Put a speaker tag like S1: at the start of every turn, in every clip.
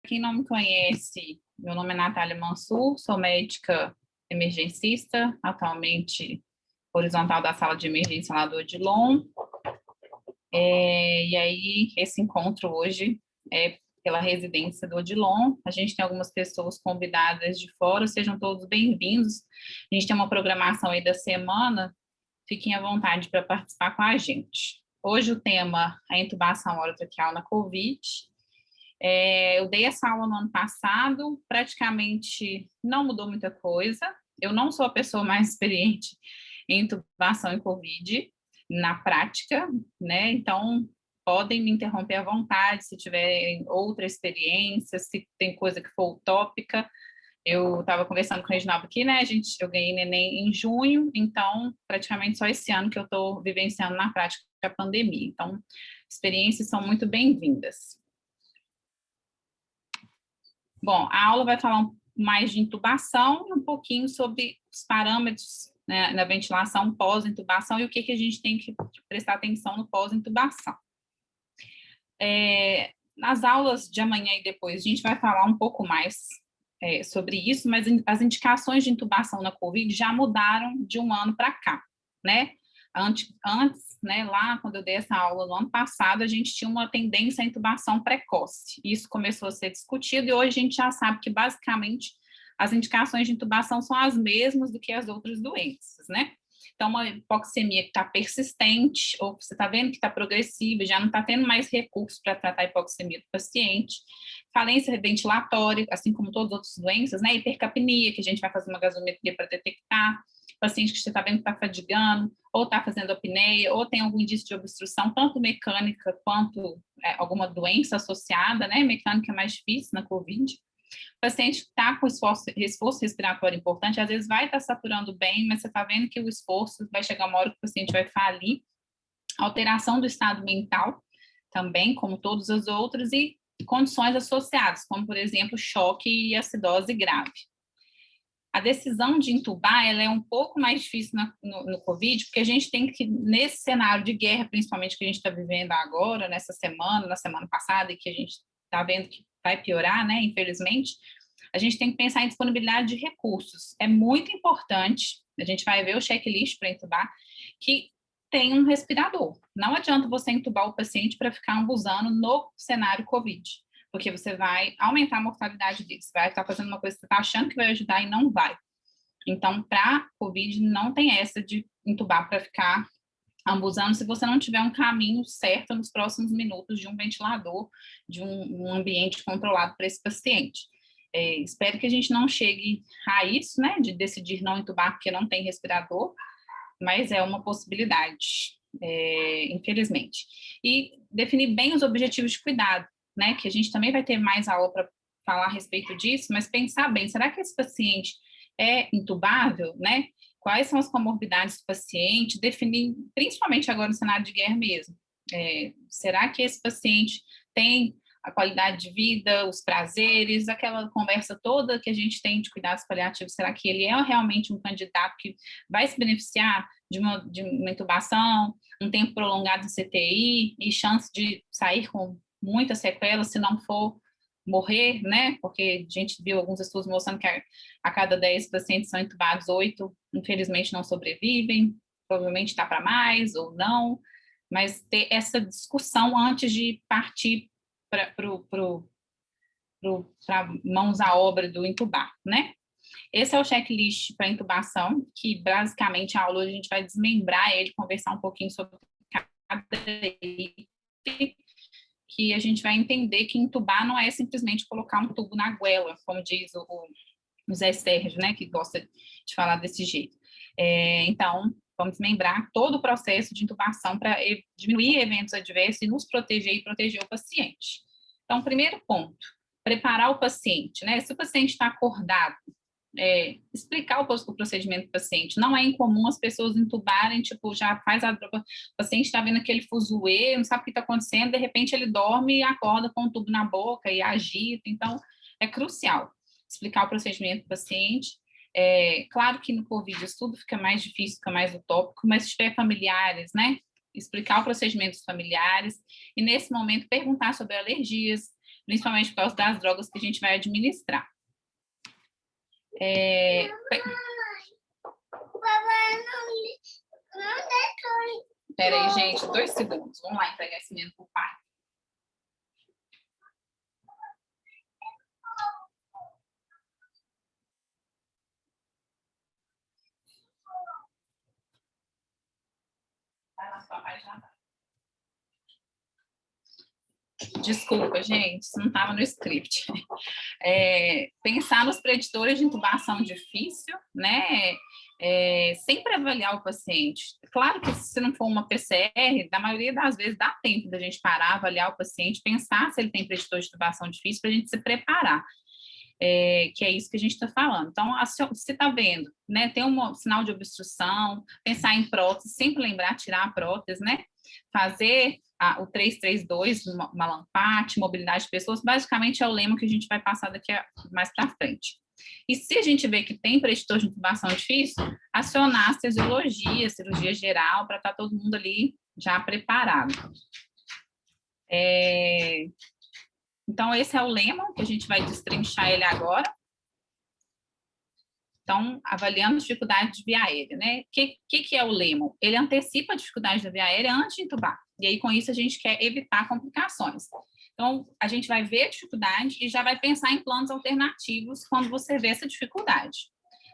S1: quem não me conhece, meu nome é Natália Mansur, sou médica emergencista, atualmente horizontal da sala de emergência lá do Odilon. E aí, esse encontro hoje é pela residência do Odilon. A gente tem algumas pessoas convidadas de fora, sejam todos bem-vindos. A gente tem uma programação aí da semana, fiquem à vontade para participar com a gente. Hoje o tema é a intubação orotraqueal na COVID. Eu dei essa aula no ano passado, praticamente não mudou muita coisa. Eu não sou a pessoa mais experiente em intubação em COVID, na prática, né? Então, podem me interromper à vontade se tiverem outra experiência, se tem coisa que for utópica. Eu estava conversando com o Reginaldo aqui, né? Eu ganhei neném em junho, então, praticamente só esse ano que eu estou vivenciando na prática a pandemia. Então, experiências são muito bem-vindas. Bom, a aula vai falar mais de intubação e um pouquinho sobre os parâmetros, né, na ventilação pós-intubação e o que a gente tem que prestar atenção no pós-intubação. Nas aulas de amanhã e depois, a gente vai falar um pouco mais sobre isso, mas as indicações de intubação na COVID já mudaram de um ano para cá, né? Antes, né, lá quando eu dei essa aula no ano passado, a gente tinha uma tendência à intubação precoce. Isso começou a ser discutido e hoje a gente já sabe que, basicamente, as indicações de intubação são as mesmas do que as outras doenças, né? Então, uma hipoxemia que está persistente, ou você está vendo que está progressiva, já não está tendo mais recursos para tratar a hipoxemia do paciente, falência ventilatória, assim como todas as outras doenças, né? Hipercapnia, que a gente vai fazer uma gasometria para detectar, paciente que você está vendo que está fadigando, ou está fazendo apneia, ou tem algum indício de obstrução, tanto mecânica quanto alguma doença associada, né? Mecânica é mais difícil na COVID. O paciente está com esforço respiratório importante, às vezes vai estar saturando bem, mas você está vendo que o esforço vai chegar uma hora que o paciente vai falir. Alteração do estado mental também, como todas as outras, e condições associadas, como, por exemplo, choque e acidose grave. A decisão de intubar, ela é um pouco mais difícil no COVID, porque a gente tem que, nesse cenário de guerra, principalmente que a gente está vivendo agora, nessa semana, na semana passada, e que a gente está vendo que vai piorar, né, infelizmente, a gente tem que pensar em disponibilidade de recursos. É muito importante, a gente vai ver o checklist para intubar, que tem um respirador. Não adianta você intubar o paciente para ficar ambusando no cenário COVID, porque você vai aumentar a mortalidade dele. Você vai estar fazendo uma coisa que você está achando que vai ajudar e não vai. Então, para COVID, não tem essa de intubar para ficar ambusando se você não tiver um caminho certo nos próximos minutos de um ventilador, de um ambiente controlado para esse paciente. Espero que a gente não chegue a isso, né, de decidir não intubar porque não tem respirador, mas é uma possibilidade, infelizmente. E definir bem os objetivos de cuidado, né, que a gente também vai ter mais aula para falar a respeito disso, mas pensar bem, será que esse paciente é intubável, né? Quais são as comorbidades do paciente, definir, principalmente agora no cenário de guerra mesmo. Será que esse paciente tem a qualidade de vida, os prazeres, aquela conversa toda que a gente tem de cuidados paliativos, será que ele é realmente um candidato que vai se beneficiar de uma intubação, um tempo prolongado em CTI e chance de sair com muitas sequelas, se não for morrer, né? Porque a gente viu alguns estudos mostrando que a cada 10 pacientes são intubados, 8, infelizmente, não sobrevivem, provavelmente está para mais ou não, mas ter essa discussão antes de partir para mãos à obra do intubar, né? Esse é o checklist para intubação, que basicamente a aula a gente vai desmembrar ele, conversar um pouquinho sobre cada item, que a gente vai entender que intubar não é simplesmente colocar um tubo na goela, como diz o Zé Sérgio, né, que gosta de falar desse jeito. Então, vamos desmembrar todo o processo de intubação para diminuir eventos adversos e nos proteger e proteger o paciente. Então, primeiro ponto, preparar o paciente, né? Se o paciente está acordado, explicar o procedimento do paciente. Não é incomum as pessoas intubarem, tipo, já faz a droga, o paciente está vendo aquele fuzuê, não sabe o que está acontecendo, de repente ele dorme e acorda com um tubo na boca e agita. Então, é crucial explicar o procedimento do paciente. Claro que no COVID isso tudo fica mais difícil, fica mais utópico, mas se tiver familiares, né? Explicar o procedimento dos familiares e, nesse momento, perguntar sobre alergias, principalmente por causa das drogas que a gente vai administrar. Espera aí, gente, 2 segundos. Vamos lá entregar esse menino para o pai. Vai lá, papai já vai. Desculpa, gente, isso não estava no script. Pensar nos preditores de intubação difícil, né? Sempre avaliar o paciente. Claro que se não for uma PCR, da maioria das vezes dá tempo da gente parar, avaliar o paciente, pensar se ele tem preditor de intubação difícil para a gente se preparar. Que é isso que a gente está falando. Então, se está vendo, né, tem um sinal de obstrução, pensar em prótese, sempre lembrar, tirar a prótese, né? Fazer o 332, uma lampate, mobilidade de pessoas, basicamente é o lema que a gente vai passar daqui mais para frente. E se a gente vê que tem preditor de intubação difícil, acionar a anestesiologia, cirurgia geral, para estar todo mundo ali já preparado. Então, esse é o lema, que a gente vai destrinchar ele agora. Então, avaliando a dificuldade de via aérea, né? O que é o lema? Ele antecipa a dificuldade da via aérea antes de intubar. E aí, com isso, a gente quer evitar complicações. Então, a gente vai ver a dificuldade e já vai pensar em planos alternativos quando você vê essa dificuldade.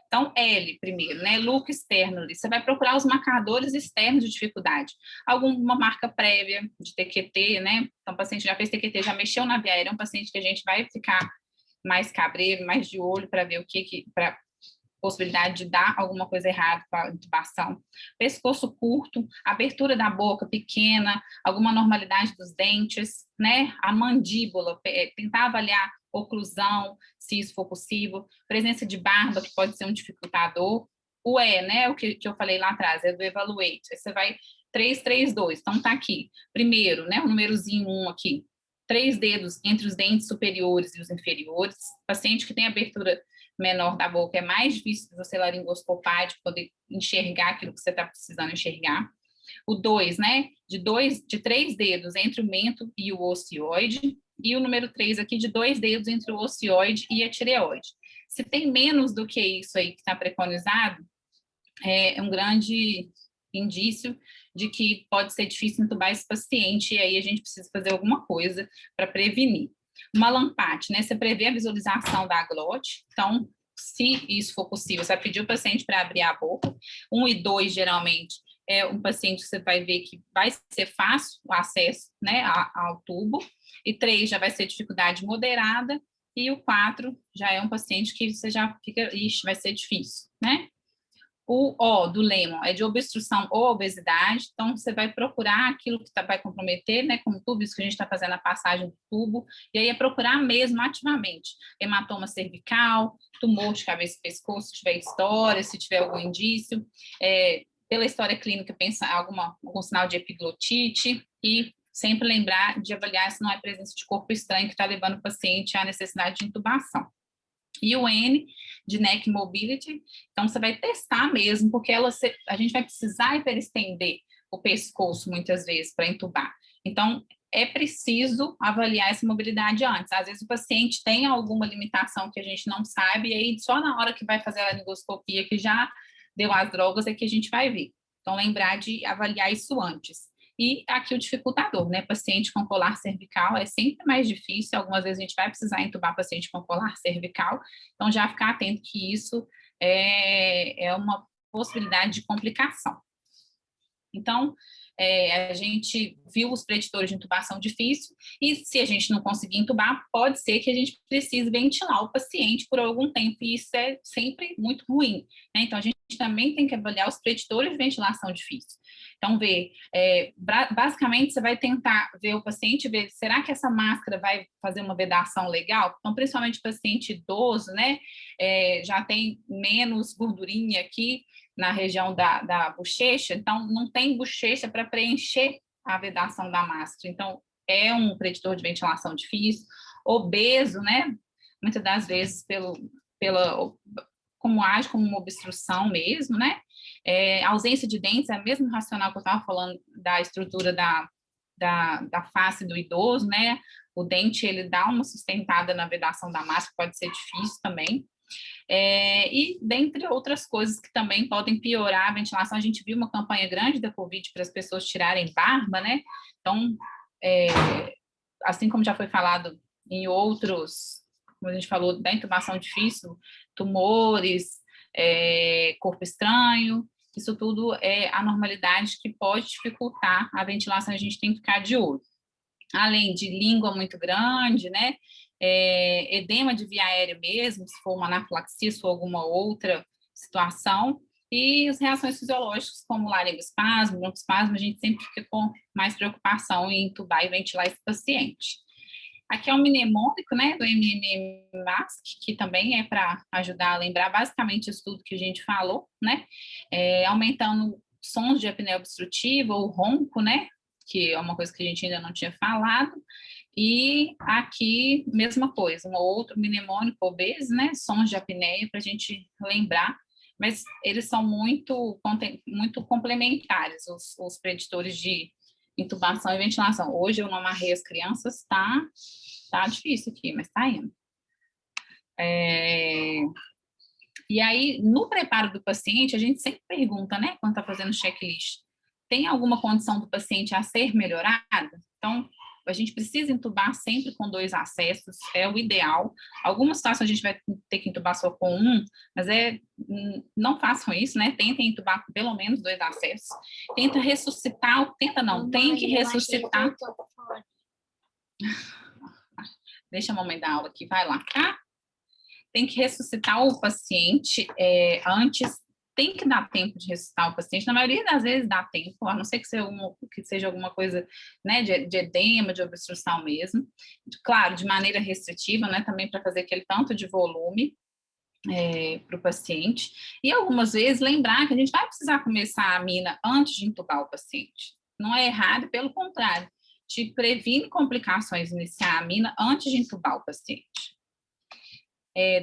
S1: Então, L primeiro, né? Look externo ali. Você vai procurar os marcadores externos de dificuldade. Alguma marca prévia de TQT, né? Então, o paciente já fez TQT, já mexeu na via aérea, é um paciente que a gente vai ficar mais cabreiro, mais de olho para ver para possibilidade de dar alguma coisa errada com a intubação. Pescoço curto, abertura da boca pequena, alguma normalidade dos dentes, né? A mandíbula, tentar avaliar oclusão, se isso for possível, presença de barba, que pode ser um dificultador. O E, né? O que eu falei lá atrás, é do evaluate. Aí você vai 3, 3, 2. Então, tá aqui. Primeiro, né? O númerozinho 1 aqui. 3 dedos entre os dentes superiores e os inferiores. Paciente que tem abertura menor da boca, é mais difícil de você laringoscopar, de poder enxergar aquilo que você está precisando enxergar. O 2, né? De 3 dedos entre o mento e o ocioide. E o número 3 aqui, de 2 dedos entre o ocioide e a tireoide. Se tem menos do que isso aí que está preconizado, é um grande indício de que pode ser difícil entubar esse paciente, e aí a gente precisa fazer alguma coisa para prevenir. Uma lampate, né? Você prevê a visualização da glote, então, se isso for possível, você vai pedir o paciente para abrir a boca. 1 e 2, geralmente, é um paciente que você vai ver que vai ser fácil o acesso, né, ao tubo. E 3 já vai ser dificuldade moderada. E o 4 já é um paciente que você já fica, ixi, vai ser difícil, né? O O do Lemon é de obstrução ou obesidade, então você vai procurar aquilo que vai comprometer, né, como tudo isso que a gente está fazendo a passagem do tubo, e aí é procurar mesmo ativamente, hematoma cervical, tumor de cabeça e pescoço, se tiver história, se tiver algum indício, pela história clínica pensar algum sinal de epiglotite, e sempre lembrar de avaliar se não é presença de corpo estranho que está levando o paciente à necessidade de intubação. E o N, de neck mobility, então você vai testar mesmo, porque a gente vai precisar hiperestender o pescoço muitas vezes para entubar. Então, é preciso avaliar essa mobilidade antes. Às vezes o paciente tem alguma limitação que a gente não sabe, e aí só na hora que vai fazer a laringoscopia, que já deu as drogas, é que a gente vai ver. Então, lembrar de avaliar isso antes. E aqui o dificultador, né? Paciente com colar cervical é sempre mais difícil, algumas vezes a gente vai precisar entubar paciente com colar cervical, então já ficar atento que isso é uma possibilidade de complicação. Então, a gente viu os preditores de intubação difícil, e se a gente não conseguir intubar, pode ser que a gente precise ventilar o paciente por algum tempo, e isso é sempre muito ruim, né? Então, a gente também tem que avaliar os preditores de ventilação difícil. Então, basicamente, você vai tentar ver o paciente, ver, será que essa máscara vai fazer uma vedação legal? Então, principalmente o paciente idoso, né, já tem menos gordurinha aqui na região da bochecha, então não tem bochecha para preencher a vedação da máscara. Então, é um preditor de ventilação difícil. Obeso, né, muitas das vezes como age como uma obstrução mesmo, né? Ausência de dentes é o mesmo racional que eu estava falando da estrutura da face do idoso, né? O dente, ele dá uma sustentada na vedação da máscara, pode ser difícil também. E dentre outras coisas que também podem piorar a ventilação, a gente viu uma campanha grande da Covid para as pessoas tirarem barba, né? Então, assim como já foi falado em outros, como a gente falou, da intubação difícil, tumores, corpo estranho, isso tudo é anormalidade que pode dificultar a ventilação, a gente tem que ficar de olho. Além de língua muito grande, né? Edema de via aérea mesmo, se for uma anafilaxia, se for alguma outra situação, e as reações fisiológicas, como laringoespasmo, broncoespasmo, a gente sempre fica com mais preocupação em entubar e ventilar esse paciente. Aqui é um mnemônico, né, do MMMASC, que também é para ajudar a lembrar basicamente isso tudo que a gente falou, né, aumentando sons de apneia obstrutiva ou ronco, né, que é uma coisa que a gente ainda não tinha falado, e aqui, mesma coisa, um outro mnemônico obeso, né, sons de apneia, para a gente lembrar, mas eles são muito complementares, os preditores de intubação e ventilação. Hoje eu não amarrei as crianças, tá difícil aqui, mas tá indo. E aí, no preparo do paciente, a gente sempre pergunta, né, quando tá fazendo checklist, tem alguma condição do paciente a ser melhorada? Então, a gente precisa intubar sempre com 2 acessos, é o ideal. Algumas situações a gente vai ter que intubar só com 1, mas não façam isso, né? Tentem intubar com pelo menos 2 acessos. Tem que ressuscitar Deixa a mamãe dar aula aqui, vai lá, tá? Tem que ressuscitar o paciente antes, tem que dar tempo de ressuscitar o paciente, na maioria das vezes dá tempo, a não ser que seja alguma coisa, né, de edema, de obstrução mesmo, claro, de maneira restritiva, né, também para fazer aquele tanto de volume para o paciente, e algumas vezes lembrar que a gente vai precisar começar a amina antes de intubar o paciente, não é errado, pelo contrário, te previne complicações iniciar a amina antes de intubar o paciente.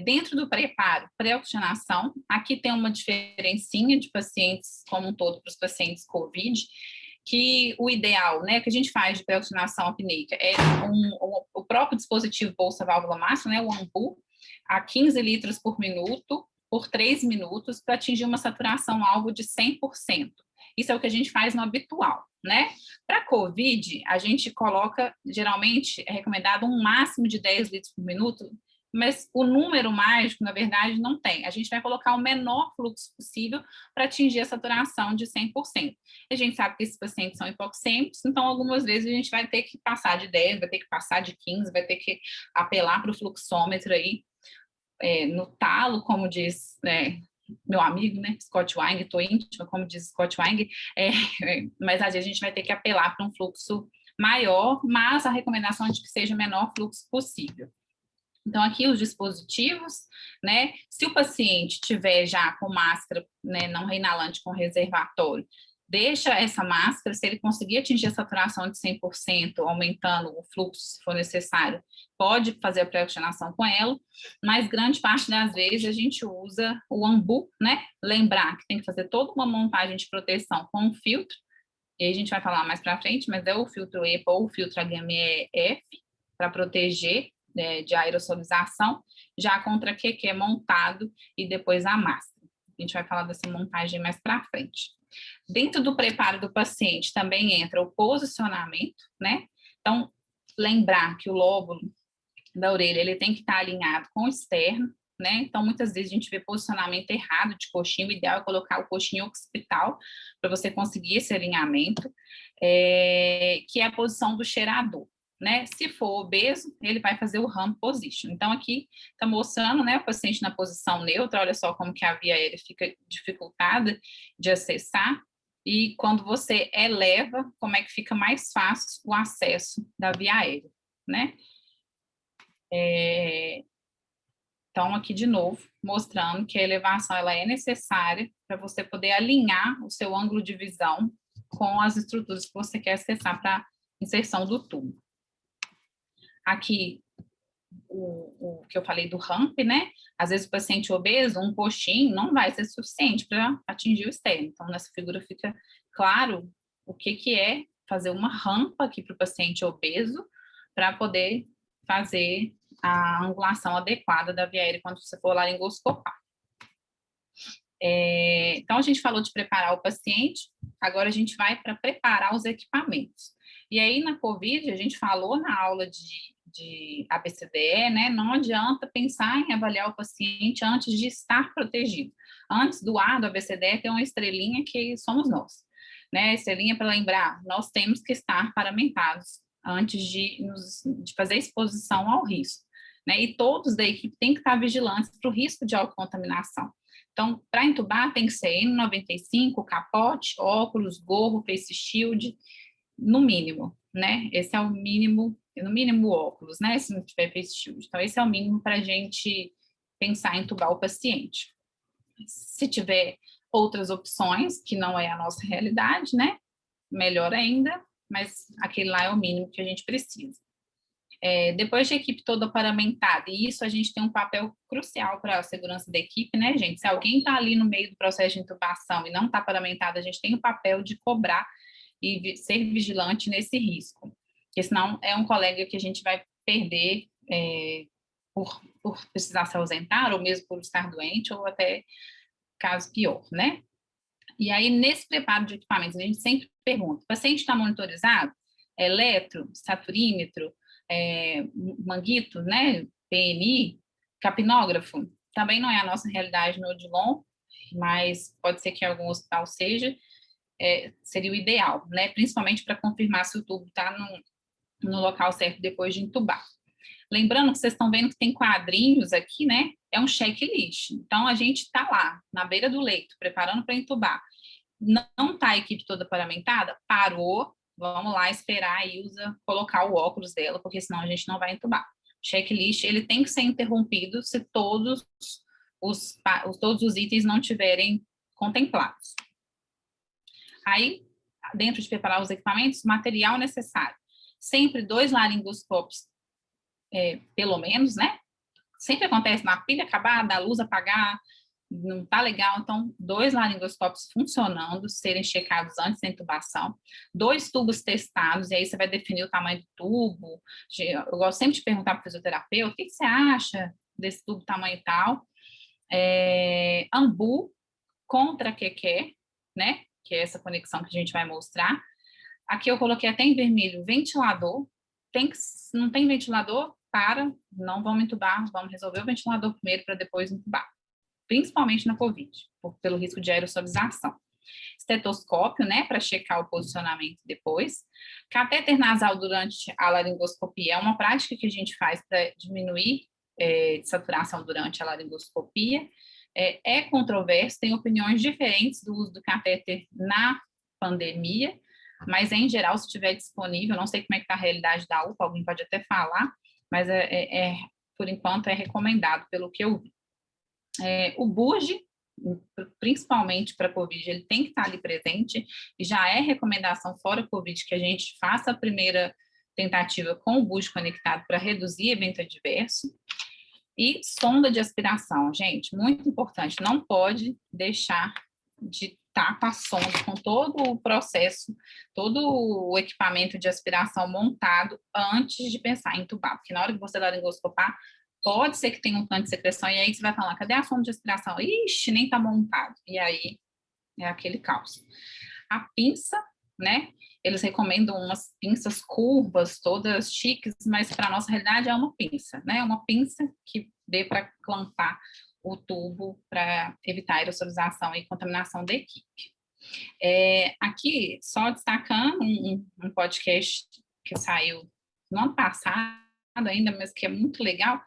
S1: Dentro do preparo, pré-oxigenação, aqui tem uma diferencinha de pacientes como um todo para os pacientes COVID, que o ideal, né, que a gente faz de pré-oxigenação apneica é o próprio dispositivo bolsa válvula máxima, né, o AMBU, a 15 litros por minuto, por 3 minutos, para atingir uma saturação alvo de 100%. Isso é o que a gente faz no habitual, né? Para COVID, a gente coloca, geralmente, é recomendado um máximo de 10 litros por minuto, mas o número mágico, na verdade, não tem. A gente vai colocar o menor fluxo possível para atingir a saturação de 100%. A gente sabe que esses pacientes são hipoxêmicos, então algumas vezes a gente vai ter que passar de 10, vai ter que passar de 15, vai ter que apelar para o fluxômetro aí, no talo, como diz meu amigo, né, Scott Wang, estou íntima, como diz Scott Wang, mas às vezes a gente vai ter que apelar para um fluxo maior, mas a recomendação é de que seja o menor fluxo possível. Então, aqui os dispositivos, né? Se o paciente tiver já com máscara, né, não reinalante com reservatório, deixa essa máscara, se ele conseguir atingir a saturação de 100%, aumentando o fluxo, se for necessário, pode fazer a pré-oxigenação com ela, mas grande parte das vezes a gente usa o AMBU, né? Lembrar que tem que fazer toda uma montagem de proteção com um filtro, e aí a gente vai falar mais para frente, mas é o filtro EPA ou o filtro HMEF, para proteger de aerosolização, já contra que é montado e depois a máscara. A gente vai falar dessa montagem mais para frente. Dentro do preparo do paciente também entra o posicionamento, né? Então, lembrar que o lóbulo da orelha, ele tem que estar alinhado com o externo, né? Então, muitas vezes a gente vê posicionamento errado de coxinha, o ideal é colocar o coxinho occipital para você conseguir esse alinhamento, que é a posição do cheirador. Né? Se for obeso, ele vai fazer o hand position. Então, aqui está mostrando, né, o paciente na posição neutra, olha só como que a via aérea fica dificultada de acessar, e quando você eleva, como é que fica mais fácil o acesso da via aérea, né? Então, aqui de novo, mostrando que a elevação ela é necessária para você poder alinhar o seu ângulo de visão com as estruturas que você quer acessar para inserção do tubo. Aqui, o que eu falei do ramp, né? Às vezes o paciente obeso, um coxinho não vai ser suficiente para atingir o externo. Então, nessa figura fica claro o que é fazer uma rampa aqui para o paciente obeso, para poder fazer a angulação adequada da via aérea quando você for laringoscopar. Então, a gente falou de preparar o paciente, agora a gente vai para preparar os equipamentos. E aí, na COVID, a gente falou na aula de ABCDE, né? Não adianta pensar em avaliar o paciente antes de estar protegido. Antes do A do ABCDE tem uma estrelinha que somos nós, né? A estrelinha para lembrar, nós temos que estar paramentados antes de fazer exposição ao risco, né? E todos da equipe têm que estar vigilantes para o risco de autocontaminação. Então, para entubar, tem que ser N95, capote, óculos, gorro, face shield, no mínimo, né? Esse é o mínimo, no mínimo óculos, né? Se não tiver face shield. Então, esse é o mínimo para a gente pensar em entubar o paciente. Se tiver outras opções, que não é a nossa realidade, né? Melhor ainda, mas aquele lá é o mínimo que a gente precisa. Depois de equipe toda paramentada, e isso a gente tem um papel crucial para a segurança da equipe, né, gente? Se alguém está ali no meio do processo de intubação e não está paramentado, a gente tem o papel de cobrar e ser vigilante nesse risco, porque senão é um colega que a gente vai perder por precisar se ausentar, ou mesmo por estar doente, ou até caso pior, né? E aí, nesse preparo de equipamentos, a gente sempre pergunta, o paciente está monitorizado? Eletro, saturímetro, manguito, né, PNI, capnógrafo, também não é a nossa realidade no Odilon, mas pode ser que em algum hospital seja, seria o ideal, né, principalmente para confirmar se o tubo está no local certo depois de entubar. Lembrando que vocês estão vendo que tem quadrinhos aqui, né, é um checklist, então a gente está lá, na beira do leito, preparando para entubar, não está a equipe toda paramentada, parou, vamos lá esperar a Ilza colocar o óculos dela, porque senão a gente não vai entubar. Checklist, ele tem que ser interrompido se todos os itens não tiverem contemplados. Aí, dentro de preparar os equipamentos, material necessário. Sempre 2 laringoscópios, pelo menos, né? Sempre acontece na pilha acabar, da luz apagar, não tá legal, então 2 laringoscópios funcionando, serem checados antes da intubação, 2 tubos testados, e aí você vai definir o tamanho do tubo. Eu gosto sempre de perguntar para o fisioterapeuta, o que você acha desse tubo tamanho tal? Ambu contra QQ, né, que é essa conexão que a gente vai mostrar. Aqui eu coloquei até em vermelho, ventilador, não tem ventilador, não vamos entubar, vamos resolver o ventilador primeiro para depois entubar, principalmente na COVID, pelo risco de aerossolização. Estetoscópio, né, para checar o posicionamento depois. Catéter nasal durante a laringoscopia é uma prática que a gente faz para diminuir saturação durante a laringoscopia. É controverso, tem opiniões diferentes do uso do catéter na pandemia, mas em geral, se estiver disponível, não sei como é que está a realidade da UPA, alguém pode até falar, mas por enquanto é recomendado, pelo que eu vi. O BURG, principalmente para COVID, ele tem que estar ali presente, e já é recomendação fora COVID que a gente faça a primeira tentativa com o BURG conectado para reduzir evento adverso. E sonda de aspiração, gente, muito importante, não pode deixar de estar com a sonda, com todo o processo, todo o equipamento de aspiração montado antes de pensar em entubar, porque na hora que você laringoscopar, pode ser que tenha um tanto de secreção, e aí você vai falar, cadê a sonda de aspiração? Ixi, nem tá montado. E aí é aquele caos. A pinça, né? Eles recomendam umas pinças curvas, todas chiques, mas para a nossa realidade é uma pinça, né? Uma pinça que dê para clampar o tubo para evitar aerosolização e contaminação da equipe. Aqui, só destacando um podcast que saiu no ano passado ainda, mas que é muito legal,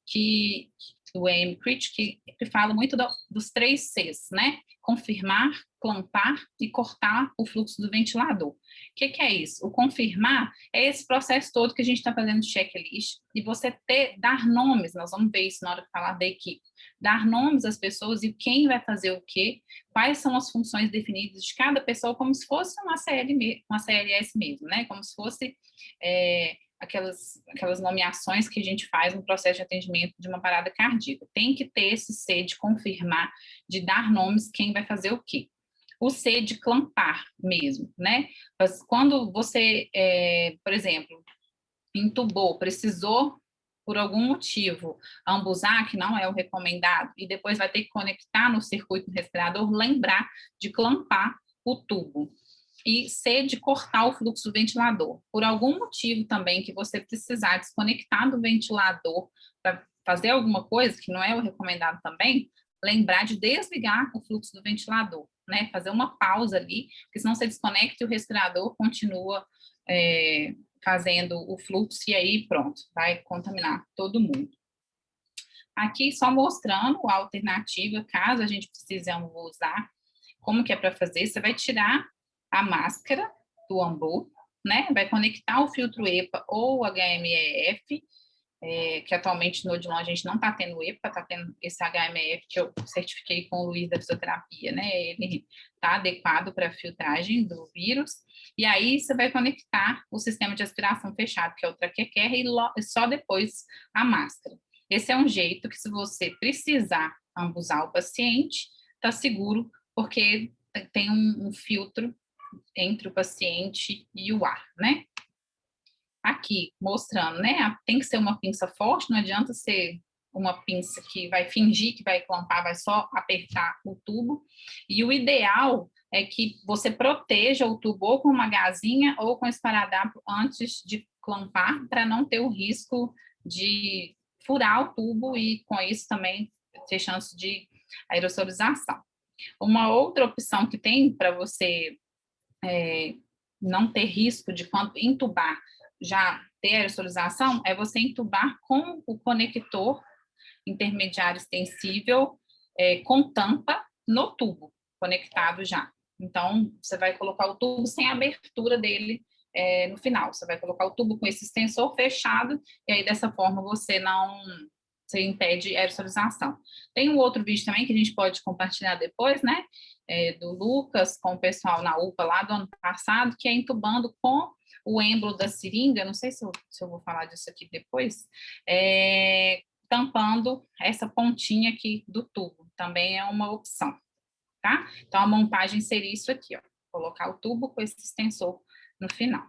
S1: que o AM Critic, que fala muito dos 3 Cs, né? Confirmar, clampar e cortar o fluxo do ventilador. O que é isso? O confirmar é esse processo todo que a gente está fazendo de checklist, e você dar nomes, nós vamos ver isso na hora de falar da equipe, dar nomes às pessoas e quem vai fazer o quê, quais são as funções definidas de cada pessoa, como se fosse uma CLS mesmo, né? Como se fosse aquelas nomeações que a gente faz no processo de atendimento de uma parada cardíaca. Tem que ter esse C de confirmar, de dar nomes, quem vai fazer o quê. o C de clampar mesmo, né? Mas quando você, por exemplo, intubou, precisou, por algum motivo, ambusar, que não é o recomendado, e depois vai ter que conectar no circuito respirador, lembrar de clampar o tubo. E C, de cortar o fluxo do ventilador. Por algum motivo também que você precisar desconectar do ventilador para fazer alguma coisa, que não é o recomendado também, lembrar de desligar o fluxo do ventilador, né? Fazer uma pausa ali, porque senão você desconecta e o respirador continua fazendo o fluxo e aí pronto, vai contaminar todo mundo. Aqui só mostrando a alternativa, caso a gente precise usar, como que é para fazer, você vai tirar a máscara do ambu, né? Vai conectar o filtro EPA ou HMEF, que atualmente no Odilon a gente não está tendo EPA, está tendo esse HMF que eu certifiquei com o Luiz da fisioterapia, né? Ele está adequado para a filtragem do vírus. E aí você vai conectar o sistema de aspiração fechado, que é o traquequer, e só depois a máscara. Esse é um jeito que, se você precisar ambusar o paciente, está seguro, porque tem um filtro entre o paciente e o ar, né? Aqui, mostrando, né? Tem que ser uma pinça forte, não adianta ser uma pinça que vai fingir que vai clampar, vai só apertar o tubo. E o ideal é que você proteja o tubo ou com uma gazinha ou com esparadrapo antes de clampar, para não ter o risco de furar o tubo e, com isso, também ter chance de aerosolização. Uma outra opção que tem para você não ter risco de, quando entubar, já ter aerosolização, é você entubar com o conector intermediário extensível com tampa no tubo, conectado já. Então, você vai colocar o tubo sem a abertura dele no final. Você vai colocar o tubo com esse extensor fechado, e aí dessa forma você impede a aerosolização. Tem um outro vídeo também que a gente pode compartilhar depois, né? Do Lucas com o pessoal na UPA lá do ano passado, que é intubando com o êmbolo da seringa, não sei se eu vou falar disso aqui depois, tampando essa pontinha aqui do tubo. Também é uma opção, tá? Então, a montagem seria isso aqui, ó. Colocar o tubo com esse extensor no final.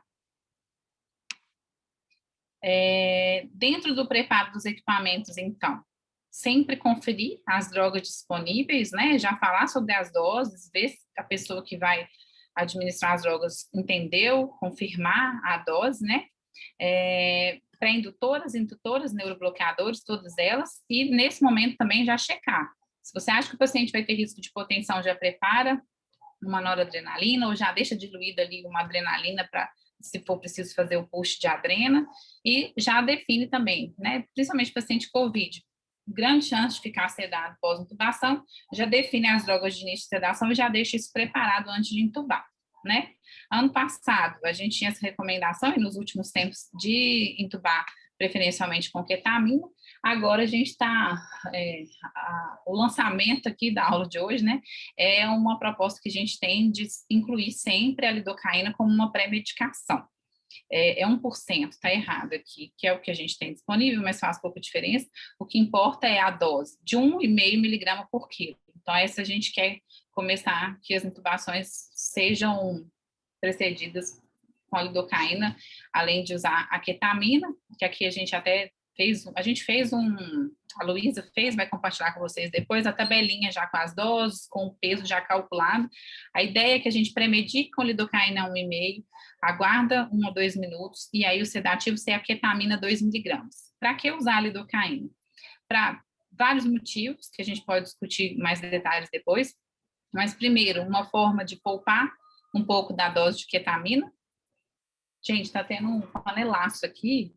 S1: Dentro do preparo dos equipamentos, então, sempre conferir as drogas disponíveis, né? Já falar sobre as doses, ver se a pessoa que vai administrar as drogas entendeu, confirmar a dose, né? Pré-indutoras, indutoras, neurobloqueadores, todas elas, e nesse momento também já checar. Se você acha que o paciente vai ter risco de hipotensão, já prepara uma noradrenalina ou já deixa diluída ali uma adrenalina para, se for preciso, fazer o push de adrena, e já define também, né, principalmente paciente COVID, grande chance de ficar sedado pós-intubação, já define as drogas de início de sedação e já deixa isso preparado antes de intubar, né? Ano passado, a gente tinha essa recomendação, e nos últimos tempos, de intubar preferencialmente com ketamina. Agora a gente está, o lançamento aqui da aula de hoje, né, é uma proposta que a gente tem de incluir sempre a lidocaína como uma pré-medicação. É 1%, está errado aqui, que é o que a gente tem disponível, mas faz pouca diferença. O que importa é a dose, de 1,5 miligrama por quilo. Então, essa a gente quer começar que as intubações sejam precedidas com a lidocaína, além de usar a ketamina, que aqui a gente até fez, a Luísa fez, vai compartilhar com vocês depois, a tabelinha já com as doses, com o peso já calculado. A ideia é que a gente premedique com lidocaína 1,5, aguarda 1 ou 2 minutos, e aí o sedativo ser a ketamina 2 miligramas. Para que usar a lidocaína? Para vários motivos, que a gente pode discutir mais detalhes depois, mas primeiro, uma forma de poupar um pouco da dose de ketamina. Gente, está tendo um panelaço aqui,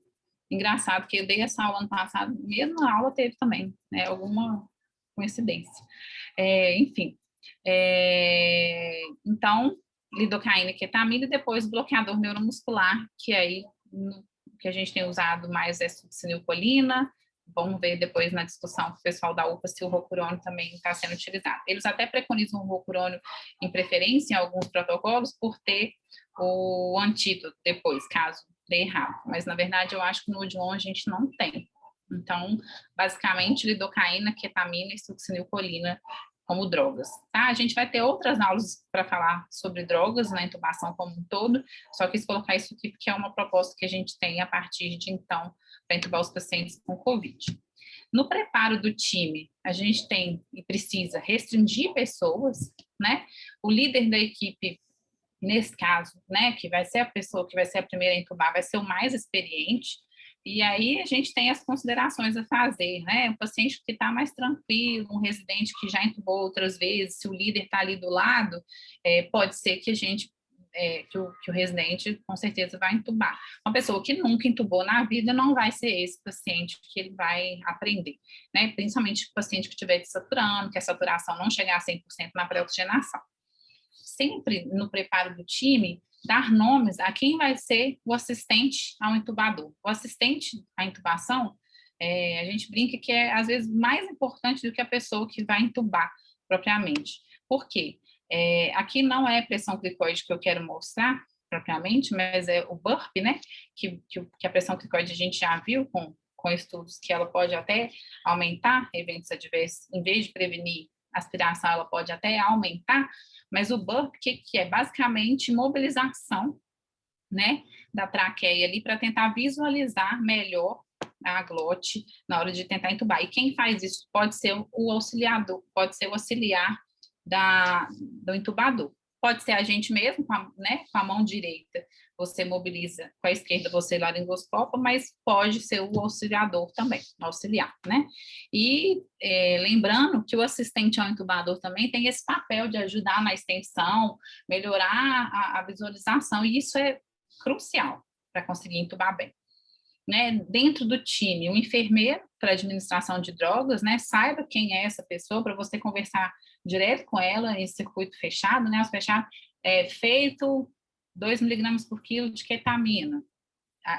S1: engraçado, que eu dei essa aula ano passado, mesmo a aula teve também, né, alguma coincidência. Enfim, então, lidocaína e ketamina, e depois bloqueador neuromuscular, que aí, que a gente tem usado mais é succinilcolina. Vamos ver depois na discussão com o pessoal da UPA se o rocurônio também está sendo utilizado. Eles até preconizam o rocurônio em preferência em alguns protocolos por ter o antídoto depois, caso dê errado. Mas, na verdade, eu acho que no Odilon a gente não tem. Então, basicamente, lidocaína, ketamina e succinilcolina como drogas, tá? A gente vai ter outras aulas para falar sobre drogas na intubação como um todo, só quis colocar isso aqui porque é uma proposta que a gente tem a partir de então para intubar os pacientes com COVID. No preparo do time, a gente tem e precisa restringir pessoas, né? O líder da equipe, nesse caso, né, que vai ser a pessoa que vai ser a primeira a intubar, vai ser o mais experiente. E aí a gente tem as considerações a fazer, né? O paciente que está mais tranquilo, um residente que já intubou outras vezes, se o líder está ali do lado, pode ser que a gente que o residente com certeza vai intubar. Uma pessoa que nunca intubou na vida não vai ser esse paciente que ele vai aprender, né? Principalmente o paciente que estiver desaturando, que a saturação não chegar a 100% na pré-oxigenação. Sempre no preparo do time, dar nomes a quem vai ser o assistente ao intubador. O assistente à intubação, a gente brinca que é, às vezes, mais importante do que a pessoa que vai intubar propriamente. Por quê? Aqui não é pressão cricoide que eu quero mostrar propriamente, mas é o burp, né? Que a pressão cricoide a gente já viu com estudos que ela pode até aumentar eventos adversos, em vez de prevenir aspiração, ela pode até aumentar, mas o burp, que é basicamente mobilização, né, da traqueia ali para tentar visualizar melhor a glote na hora de tentar entubar. E quem faz isso pode ser o auxiliador, pode ser o auxiliar do intubador. Pode ser a gente mesmo, com a mão direita, você mobiliza, com a esquerda você laringoscopa, mas pode ser o auxiliador também, o auxiliar, né? E lembrando que o assistente ao intubador também tem esse papel de ajudar na extensão, melhorar a visualização, e isso é crucial para conseguir intubar bem. Né, dentro do time, um enfermeiro para administração de drogas, né, saiba quem é essa pessoa para você conversar direto com ela em circuito fechado, né, fechado, feito 2 miligramas por quilo de ketamina,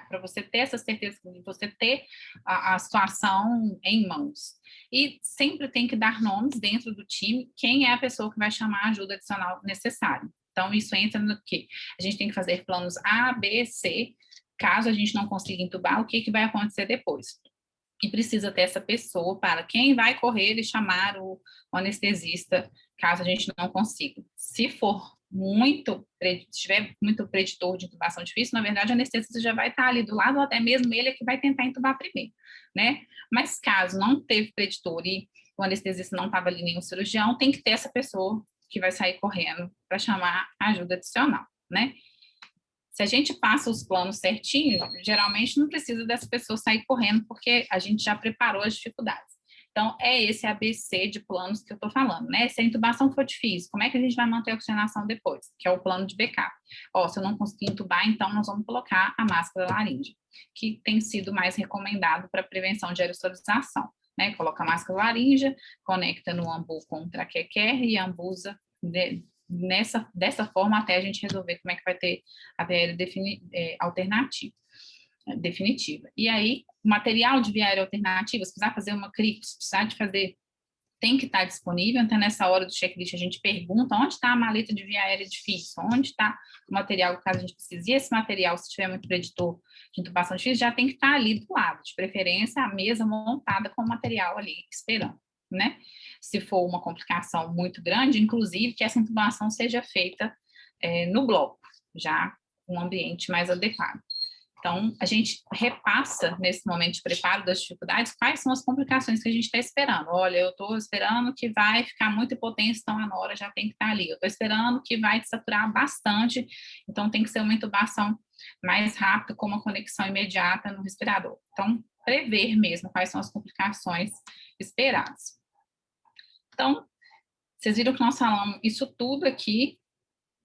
S1: para você ter essa certeza, você ter a situação em mãos. E sempre tem que dar nomes dentro do time, quem é a pessoa que vai chamar a ajuda adicional necessária. Então, isso entra no quê? A gente tem que fazer planos A, B, C, caso a gente não consiga entubar, o que vai acontecer depois? E precisa ter essa pessoa para quem vai correr e chamar o anestesista, caso a gente não consiga. Se for tiver muito preditor de intubação difícil, na verdade, o anestesista já vai estar ali do lado, ou até mesmo ele é que vai tentar intubar primeiro, né? Mas caso não teve preditor e o anestesista não estava ali nenhum cirurgião, tem que ter essa pessoa que vai sair correndo para chamar ajuda adicional, né? Se a gente passa os planos certinho, geralmente não precisa dessa pessoa sair correndo, porque a gente já preparou as dificuldades. Então, é esse ABC de planos que eu estou falando, né? Se a intubação for difícil, como é que a gente vai manter a oxigenação depois? Que é o plano de backup. Se eu não conseguir intubar, então nós vamos colocar a máscara laríngea, que tem sido mais recomendado para prevenção de aerosolização, né? Coloca a máscara laríngea, conecta no ambu com o traquequer e ambusa dessa forma até a gente resolver como é que vai ter a VL alternativa, definitiva. E aí, material de via aérea alternativa, se precisar fazer uma crico, se precisar de fazer, tem que estar disponível. Então, nessa hora do checklist, a gente pergunta onde está a maleta de via aérea difícil, onde está o material, caso a gente precise. E esse material, se tiver muito preditor de intubação difícil, já tem que estar ali do lado, de preferência a mesa montada com o material ali esperando, né? Se for uma complicação muito grande, inclusive que essa intubação seja feita no bloco, já um ambiente mais adequado. Então, a gente repassa, nesse momento de preparo das dificuldades, quais são as complicações que a gente está esperando. Olha, eu estou esperando que vai ficar muito potente, então a nora já tem que estar ali. Eu estou esperando que vai desaturar bastante, então tem que ser uma intubação mais rápida, com uma conexão imediata no respirador. Então, prever mesmo quais são as complicações esperadas. Então, vocês viram que nós falamos isso tudo aqui,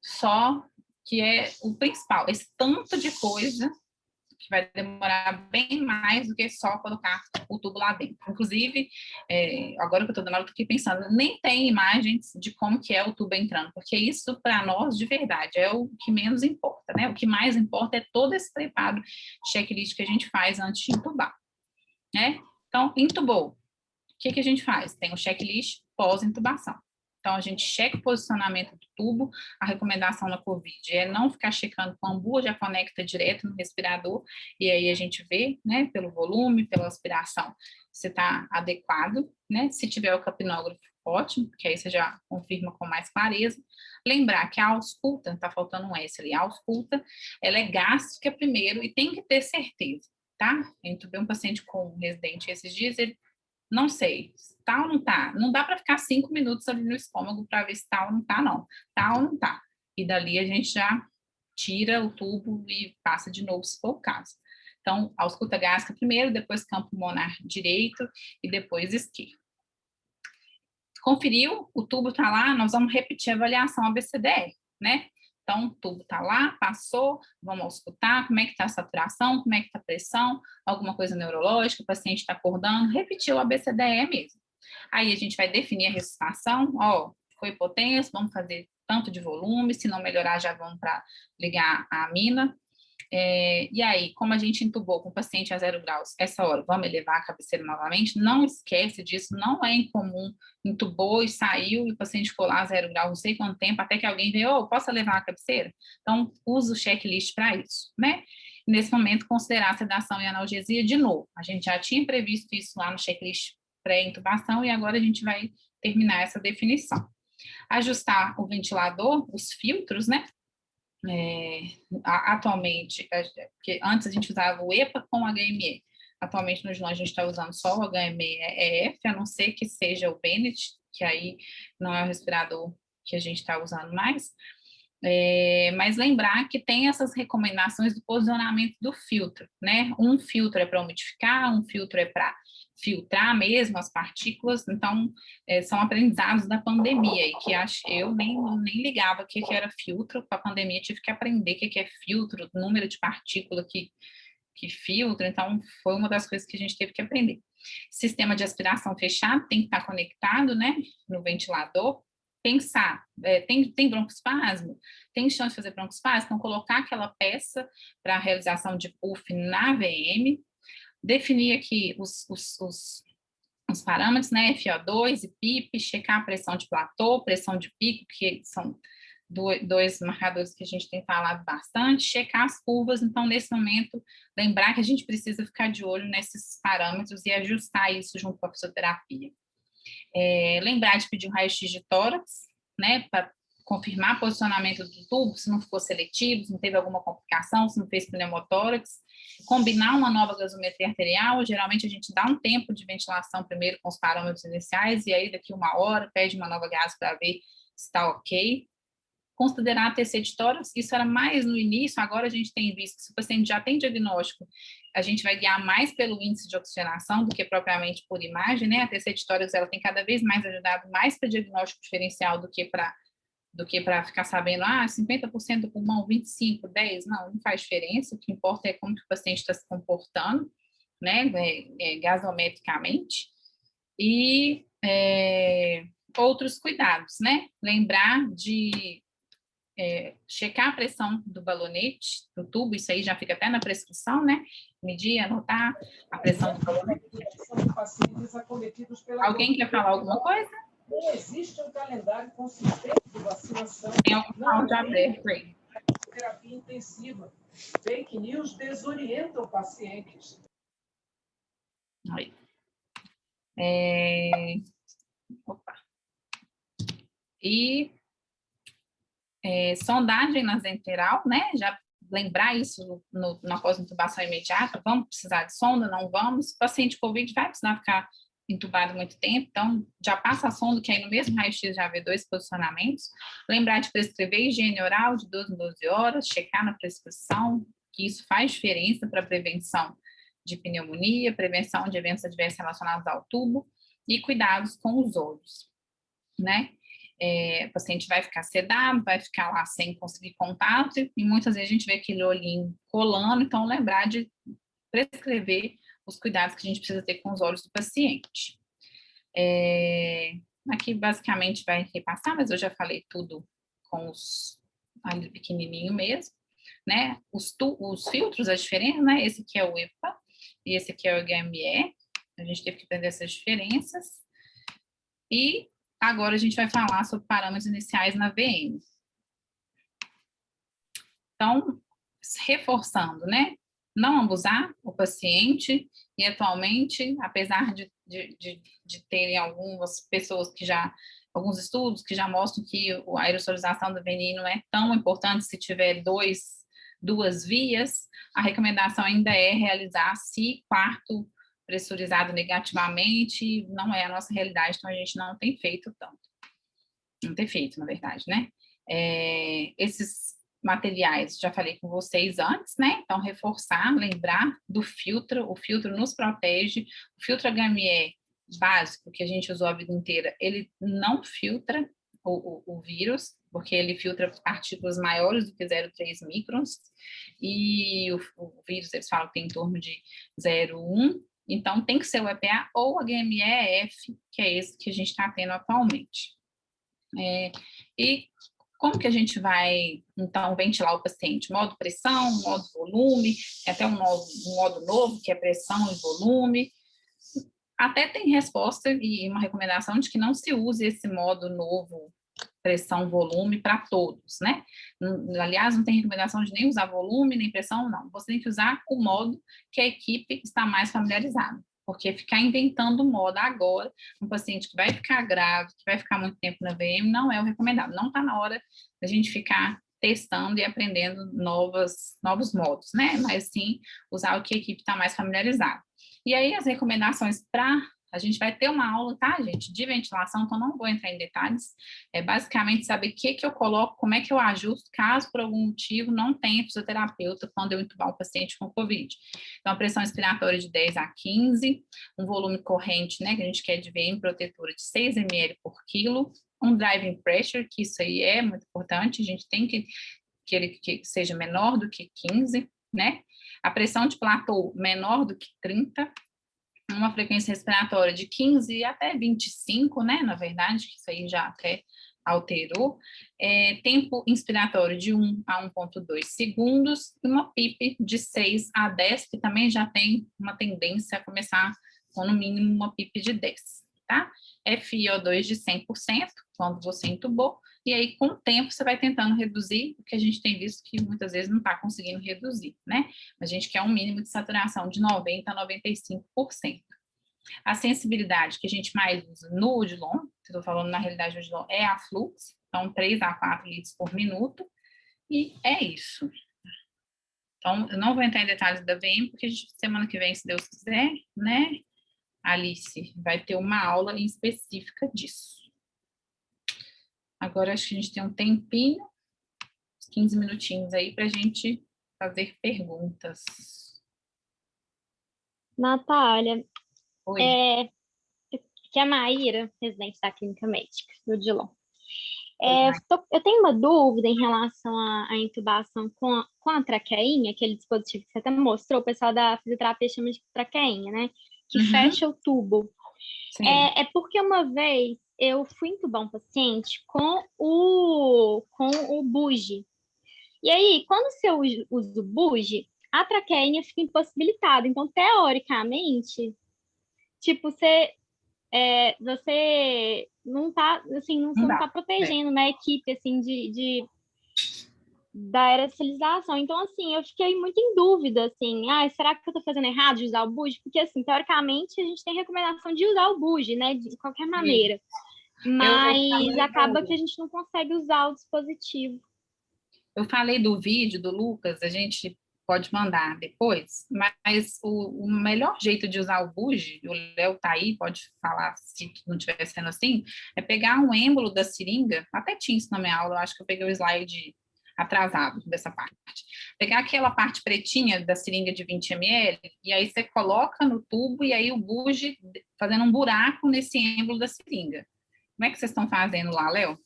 S1: só que é o principal, esse tanto de coisa que vai demorar bem mais do que só colocar o tubo lá dentro. Inclusive, agora que eu estou dando aula, eu fiquei pensando, nem tem imagens de como que é o tubo entrando, porque isso, para nós, de verdade, é o que menos importa, né? O que mais importa é todo esse preparo checklist que a gente faz antes de intubar, né? Então, intubou. O que a gente faz? Tem o checklist pós-intubação. Então, a gente checa o posicionamento do tubo, a recomendação na COVID é não ficar checando com a ambu, já conecta direto no respirador, e aí a gente vê, né, pelo volume, pela aspiração, se está adequado, né, se tiver o capnógrafo, ótimo, porque aí você já confirma com mais clareza. Lembrar que a ausculta, está faltando um S ali, a ausculta, ela é gástrica primeiro e tem que ter certeza, tá? Eu entubei um paciente com um residente esses dias, ele, não sei, tá ou não tá? Não dá para ficar 5 minutos ali no estômago para ver se tá ou não tá, não. Tá ou não tá? E dali a gente já tira o tubo e passa de novo, se for o caso. Então, ausculta gástrica primeiro, depois campo pulmonar direito e depois esquerdo. Conferiu, o tubo está lá, nós vamos repetir a avaliação ABCDE, né? Então, o tubo está lá, passou, vamos auscultar, como é que está a saturação, como é que está a pressão, alguma coisa neurológica, o paciente está acordando, repetiu o ABCDE mesmo. Aí a gente vai definir a ressuscitação, ó, foi hipotenso, vamos fazer tanto de volume, se não melhorar já vamos para ligar a amina. E aí, como a gente intubou com o paciente a 0 graus, essa hora, vamos elevar a cabeceira novamente? Não esquece disso, não é incomum. Intubou e saiu, e o paciente ficou lá a 0 graus, não sei quanto tempo, até que alguém veio, oh, posso elevar a cabeceira? Então, usa o checklist para isso, né? Nesse momento, considerar a sedação e analgesia de novo. A gente já tinha previsto isso lá no checklist pré-intubação, e agora a gente vai terminar essa definição. Ajustar o ventilador, os filtros, né? Atualmente, porque antes a gente usava o EPA com HME, atualmente no Gilon a gente está usando só o HME-EF, a não ser que seja o Bennett, que aí não é o respirador que a gente está usando mais, mas lembrar que tem essas recomendações do posicionamento do filtro, né? Um filtro é para umidificar, um filtro é para filtrar mesmo as partículas, então são aprendizados da pandemia, e que eu nem ligava o que era filtro, com a pandemia tive que aprender o que é filtro, número de partícula que filtra, então foi uma das coisas que a gente teve que aprender. Sistema de aspiração fechado tem que estar conectado, né, no ventilador. Pensar, tem broncoespasmo? Tem chance de fazer broncoespasmo? Então, colocar aquela peça para a realização de PUF na VM, definir aqui os parâmetros, né, FO2 e PIP, checar a pressão de platô, pressão de pico, que são dois marcadores que a gente tem falado bastante, checar as curvas. Então, nesse momento, lembrar que a gente precisa ficar de olho nesses parâmetros e ajustar isso junto com a fisioterapia. Lembrar de pedir um raio-x de tórax, né, para confirmar posicionamento do tubo, se não ficou seletivo, se não teve alguma complicação, se não fez pneumotórax, combinar uma nova gasometria arterial. Geralmente a gente dá um tempo de ventilação primeiro com os parâmetros iniciais, e aí daqui 1 hora pede uma nova gás para ver se está ok. Considerar a TC de tórax, isso era mais no início, agora a gente tem visto que se o paciente já tem diagnóstico, a gente vai guiar mais pelo índice de oxigenação do que propriamente por imagem, né? A TC de tórax, ela tem cada vez mais ajudado mais para diagnóstico diferencial do que para ficar sabendo, 50% do pulmão, 25%, 10%, não faz diferença, o que importa é como que o paciente está se comportando, né, gasometricamente, e outros cuidados, né, lembrar de checar a pressão do balonete, do tubo, isso aí já fica até na prescrição, né, medir, anotar a pressão do balonete. Alguém quer falar alguma coisa?
S2: Não existe um calendário consistente de vacinação.
S1: Tem algum áudio aberto aí.
S2: Terapia intensiva. Fake news desorientam pacientes.
S1: Aí. Opa. E sondagem nasoenteral, né? Já lembrar isso na pós-intubação imediata. Vamos precisar de sonda? Não vamos? O paciente COVID vai precisar ficar intubado muito tempo, então já passa a sonda, que aí no mesmo raio-x já vê 2 posicionamentos. Lembrar de prescrever higiene oral de 12 em 12 horas, checar na prescrição, que isso faz diferença para a prevenção de pneumonia, prevenção de eventos adversos relacionados ao tubo e cuidados com os olhos, né? O paciente vai ficar sedado, vai ficar lá sem conseguir contato, e muitas vezes a gente vê aquele olhinho colando, então lembrar de prescrever os cuidados que a gente precisa ter com os olhos do paciente. Aqui basicamente vai repassar, mas eu já falei tudo com os ali pequenininho mesmo, né? Os filtros, a diferença, né? Esse aqui é o EPA e esse aqui é o HME. A gente teve que aprender essas diferenças. E agora a gente vai falar sobre parâmetros iniciais na VM. Então, reforçando, né? não abusar o paciente, e atualmente, apesar de terem algumas pessoas que já, alguns estudos que já mostram que a aerosolização do veneno não é tão importante se tiver duas vias, a recomendação ainda é realizar se quarto pressurizado negativamente, não é a nossa realidade, então a gente não tem feito tanto. Não tem feito, na verdade, né? Esses materiais, já falei com vocês antes, né? Então, reforçar, lembrar do filtro, o filtro nos protege, o filtro HME básico, que a gente usou a vida inteira, ele não filtra o vírus, porque ele filtra partículas maiores do que 0,3 microns, e o vírus, eles falam que tem em torno de 0,1, então tem que ser o EPA ou o HME-F, que é esse que a gente está tendo atualmente. E como que a gente vai, então, ventilar o paciente? Modo pressão, modo volume, tem até um modo novo, que é pressão e volume. Até tem resposta e uma recomendação de que não se use esse modo novo, pressão, volume, para todos, né? Aliás, não tem recomendação de nem usar volume, nem pressão, não. Você tem que usar o modo que a equipe está mais familiarizada. Porque ficar inventando moda agora, um paciente que vai ficar grave, que vai ficar muito tempo na VM, não é o recomendado. Não está na hora da gente ficar testando e aprendendo novos modos, né? Mas sim usar o que a equipe está mais familiarizada. E aí as recomendações para... A gente vai ter uma aula, tá, gente, de ventilação, então não vou entrar em detalhes. É basicamente saber o que eu coloco, como é que eu ajusto, caso por algum motivo não tenha fisioterapeuta quando eu entubar um paciente com COVID. Então, a pressão expiratória de 10 a 15, um volume corrente, né, que a gente quer de VM protetora de 6 ml por quilo, um driving pressure, que isso aí é muito importante, a gente tem que ele que seja menor do que 15, né? A pressão de platô menor do que 30, uma frequência respiratória de 15 até 25, né, na verdade, que isso aí já até alterou, tempo inspiratório de 1 a 1,2 segundos, e uma PIP de 6 a 10, que também já tem uma tendência a começar com, no mínimo, uma PIP de 10, tá? FiO2 de 100%, quando você entubou, e aí, com o tempo, você vai tentando reduzir, o que a gente tem visto que muitas vezes não está conseguindo reduzir, né? A gente quer um mínimo de saturação de 90% a 95%. A sensibilidade que a gente mais usa no Odilon, estou falando na realidade do Odilon, é a Flux, então 3 a 4 litros por minuto, e é isso. Então, eu não vou entrar em detalhes da VM, porque semana que vem, se Deus quiser, né, Alice, vai ter uma aula em específica disso. Agora, acho que a gente tem um tempinho, 15 minutinhos aí, para a gente fazer perguntas.
S3: Natália,
S1: Oi.
S3: Que é a Maíra, residente da Clínica Médica, do Odilon. Eu tenho uma dúvida em relação à intubação com a traqueinha, aquele dispositivo que você até mostrou, o pessoal da fisioterapia chama de traqueinha, né? Que fecha o tubo. É porque uma vez eu fui intubar um paciente com o bugie. E aí, quando você usa o bugie, a traqueinha fica impossibilitada. Então, teoricamente, tipo, você não tá, assim, você não tá protegendo, né, a equipe, assim, da aerosolização. Então, assim, eu fiquei muito em dúvida, assim, será que eu tô fazendo errado de usar o bugie? Porque, assim, teoricamente, a gente tem recomendação de usar o bugie, né, de qualquer maneira. Mas acaba que a gente não consegue usar o dispositivo.
S1: Eu falei do vídeo do Lucas, a gente pode mandar depois, mas o melhor jeito de usar o bugie, o Léo tá aí, pode falar se não estiver sendo assim, é pegar um êmbolo da seringa, até tinha isso na minha aula, eu acho que eu peguei o slide atrasado dessa parte. Pegar aquela parte pretinha da seringa de 20 ml, e aí você coloca no tubo, e aí o bugie fazendo um buraco nesse êmbolo da seringa. Como é que vocês estão fazendo lá, Léo?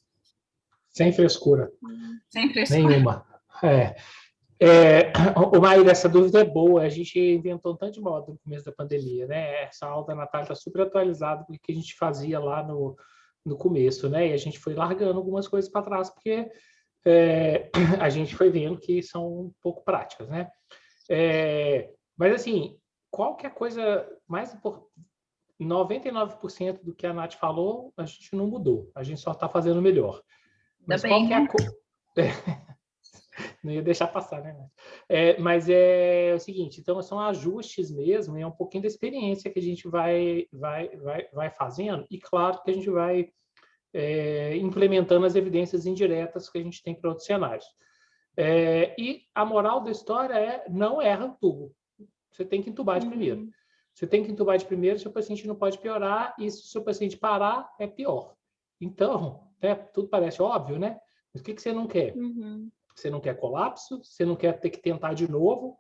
S4: Sem frescura.
S1: Sem frescura.
S4: Nenhuma. Maíra, essa dúvida é boa. A gente inventou um tanto de moda no começo da pandemia, né? Essa aula da Natália está super atualizada com o que a gente fazia lá no começo, né? E a gente foi largando algumas coisas para trás, porque a gente foi vendo que são um pouco práticas, né? Mas, assim, qual que é a coisa mais importante? 99% do que a Nath falou, a gente não mudou. A gente só está fazendo melhor. Mas qual que é a Não ia deixar passar, né? Mas é o seguinte, então são ajustes mesmo, é um pouquinho da experiência que a gente vai fazendo, e claro que a gente vai implementando as evidências indiretas que a gente tem para outros cenários. E a moral da história é: não erra o tubo. Você tem que entubar de primeiro. Você tem que entubar de primeiro, seu paciente não pode piorar, e se o seu paciente parar, é pior. Então, tudo parece óbvio, né? Mas o que você não quer? Você não quer colapso, você não quer ter que tentar de novo,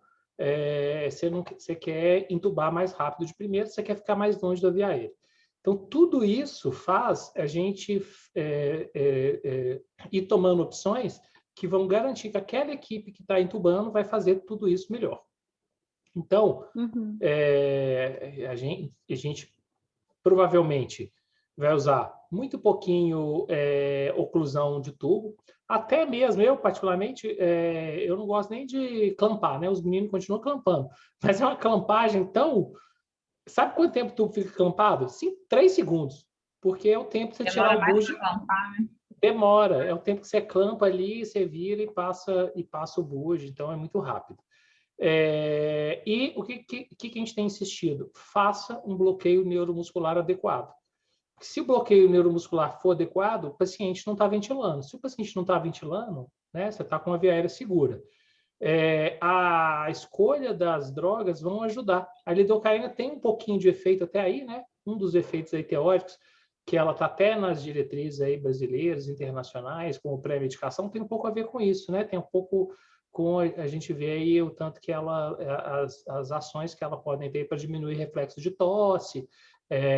S4: você quer entubar mais rápido de primeiro, você quer ficar mais longe da via aérea. Então, tudo isso faz a gente ir tomando opções que vão garantir que aquela equipe que está entubando vai fazer tudo isso melhor. Então, a gente provavelmente vai usar muito pouquinho oclusão de tubo. Até mesmo, eu particularmente, eu não gosto nem de clampar, né? Os meninos continuam clampando. Mas é uma clampagem tão... Sabe quanto tempo o tubo fica clampado? 3 segundos. Porque é o tempo que você tirar o bugie. Demora. É o tempo que você clampa ali, você vira e passa o bugie. Então, é muito rápido. E o que a gente tem insistido? Faça um bloqueio neuromuscular adequado. Se o bloqueio neuromuscular for adequado, o paciente não está ventilando. Se o paciente não está ventilando, né, você está com a via aérea segura. A escolha das drogas vão ajudar. A lidocaína tem um pouquinho de efeito até aí, né? Um dos efeitos aí teóricos, que ela está até nas diretrizes aí brasileiras, internacionais, como pré-medicação, tem um pouco a ver com isso, né? Tem um pouco com a gente vê aí o tanto que as ações que ela podem ter para diminuir reflexo de tosse.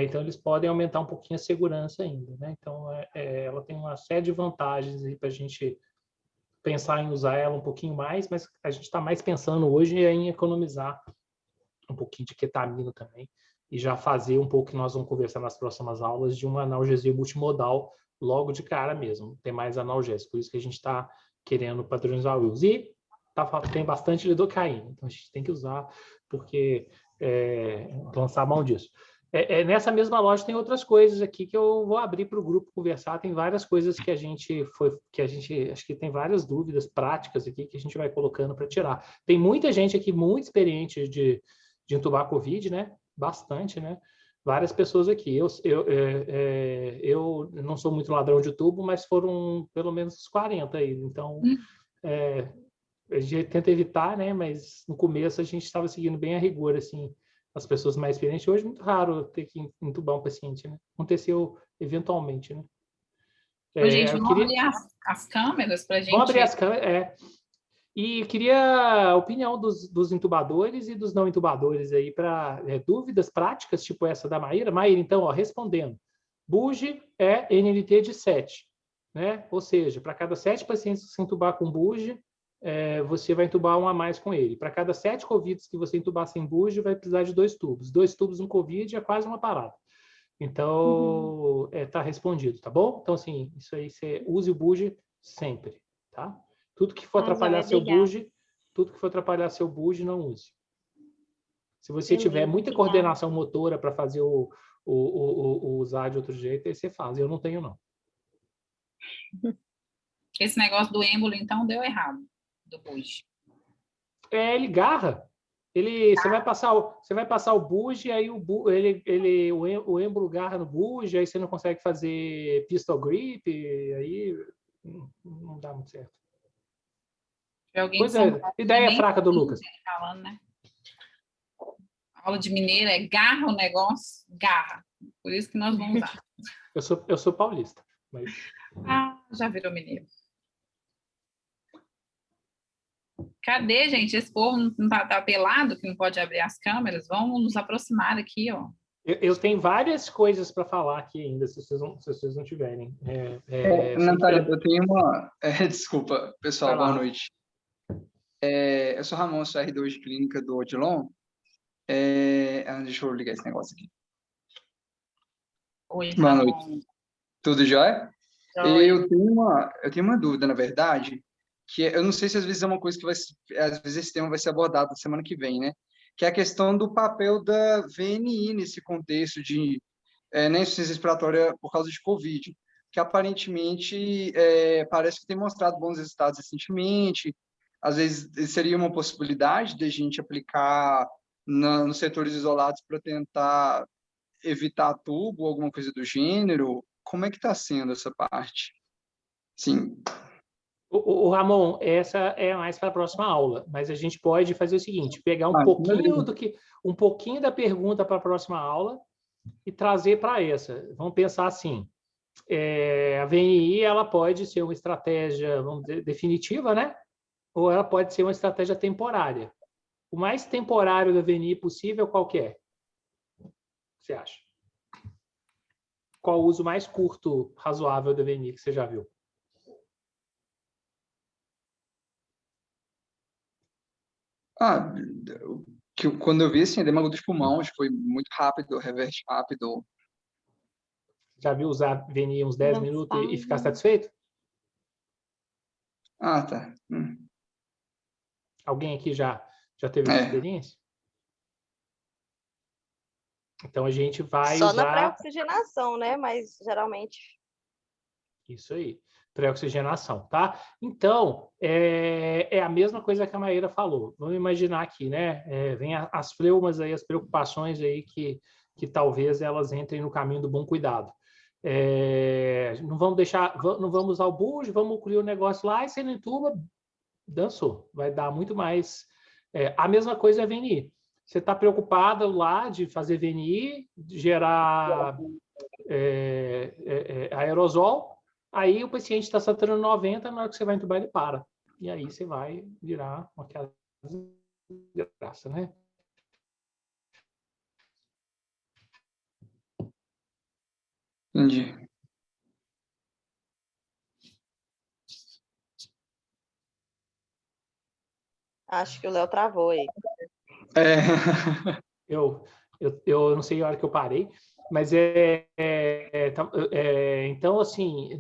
S4: Então, eles podem aumentar um pouquinho a segurança ainda, né? Então, ela tem uma série de vantagens aí para a gente pensar em usar ela um pouquinho mais, mas a gente está mais pensando hoje em economizar um pouquinho de ketamina também, e já fazer um pouco que nós vamos conversar nas próximas aulas de uma analgesia multimodal logo de cara mesmo, tem mais analgésico, por isso que a gente está querendo padronizar o uso. E tem bastante lidocaína, então a gente tem que usar, porque lançar a mão disso. Nessa mesma loja tem outras coisas aqui que eu vou abrir para o grupo conversar. Tem várias coisas que a gente acho que tem várias dúvidas práticas aqui que a gente vai colocando para tirar. Tem muita gente aqui muito experiente de entubar COVID, né? Bastante, né? Várias pessoas aqui. Eu não sou muito ladrão de tubo, mas foram pelo menos 40 aí. Então, a gente tenta evitar, né? Mas no começo a gente estava seguindo bem a rigor, assim, as pessoas mais experientes. Hoje é muito raro ter que entubar um paciente, né? Aconteceu eventualmente, né?
S1: Gente, vamos abrir as câmeras para a gente...
S4: Vamos abrir as câmeras, E queria a opinião dos intubadores e dos não intubadores aí para dúvidas práticas, tipo essa da Maíra. Maíra, então, ó, respondendo. Bugie é NNT de 7, né? Ou seja, para cada 7 pacientes que você entubar com bugie, você vai entubar um a mais com ele. Para cada 7 covids que você entubar sem bugie, vai precisar de 2 tubos. 2 tubos um covid é quase uma parada. Então, tá respondido, tá bom? Então, assim, isso aí, você use o bugie sempre, tá? Tudo que for atrapalhar seu bugie, não use. Se você tiver muita coordenação motora para fazer o usar de outro jeito, aí você faz. Eu não tenho, não.
S1: Esse negócio do êmbolo, então, deu errado, do bugie.
S4: Ele garra. Você vai passar o bugie, aí o êmbolo garra no bugie, aí você não consegue fazer pistol grip, aí não dá muito certo. Pois ideia fraca do Lucas.
S1: Falando, né? A aula de mineiro é garra o negócio, garra. Por isso que nós vamos usar.
S4: Eu sou paulista. Mas...
S1: já virou mineiro. Cadê, gente? Esse povo não tá pelado, que não pode abrir as câmeras? Vamos nos aproximar aqui, ó.
S4: Eu tenho várias coisas para falar aqui ainda, se vocês não tiverem.
S5: Natália, eu tenho uma... desculpa, pessoal, boa noite. Eu sou Ramon, sou R2 de clínica do Odilon. Deixa eu ligar esse negócio aqui.
S1: Oi,
S5: boa noite. Tudo jóia? Eu tenho uma dúvida, na verdade, que eu não sei se às vezes é uma coisa que às vezes esse tema vai ser abordado na semana que vem, né? Que é a questão do papel da VNI nesse contexto de insuficiência respiratória por causa de COVID, que aparentemente parece que tem mostrado bons resultados recentemente. às vezes seria uma possibilidade de a gente aplicar nos setores isolados para tentar evitar tubo, alguma coisa do gênero? Como é que está sendo essa parte? Sim.
S4: O Ramon, essa é mais para a próxima aula, mas a gente pode fazer o seguinte, pegar um pouquinho da pergunta para a próxima aula e trazer para essa. Vamos pensar assim, a VNI ela pode ser uma estratégia, vamos dizer, definitiva, né? Ou ela pode ser uma estratégia temporária. O mais temporário da VNI possível, qual que é? O que você acha? Qual o uso mais curto, razoável da VNI que você já viu?
S5: Quando eu vi, assim, edema dos pulmões, foi muito rápido, reverte rápido.
S4: Já viu usar VNI uns 10 minutos e ficar satisfeito?
S5: Tá.
S4: Alguém aqui já teve essa experiência? Então, a gente vai
S6: Só
S4: usar...
S6: na pré-oxigenação, né? Mas, geralmente...
S4: Isso aí, pré-oxigenação, tá? Então, é a mesma coisa que a Maíra falou. Vamos imaginar aqui, né? Vem as fleumas aí, as preocupações aí que talvez elas entrem no caminho do bom cuidado. Não vamos usar o bujo, vamos incluir o negócio lá e você não entuba, dançou. Vai dar muito mais... a mesma coisa é a VNI. Você está preocupado lá de fazer VNI, de gerar aerosol, aí o paciente está saturando 90, na hora que você vai entubar ele para. E aí você vai virar aquela desgraça, né?
S5: Entendi.
S6: Acho que o Léo travou aí.
S4: Eu não sei a hora que eu parei, mas então, assim,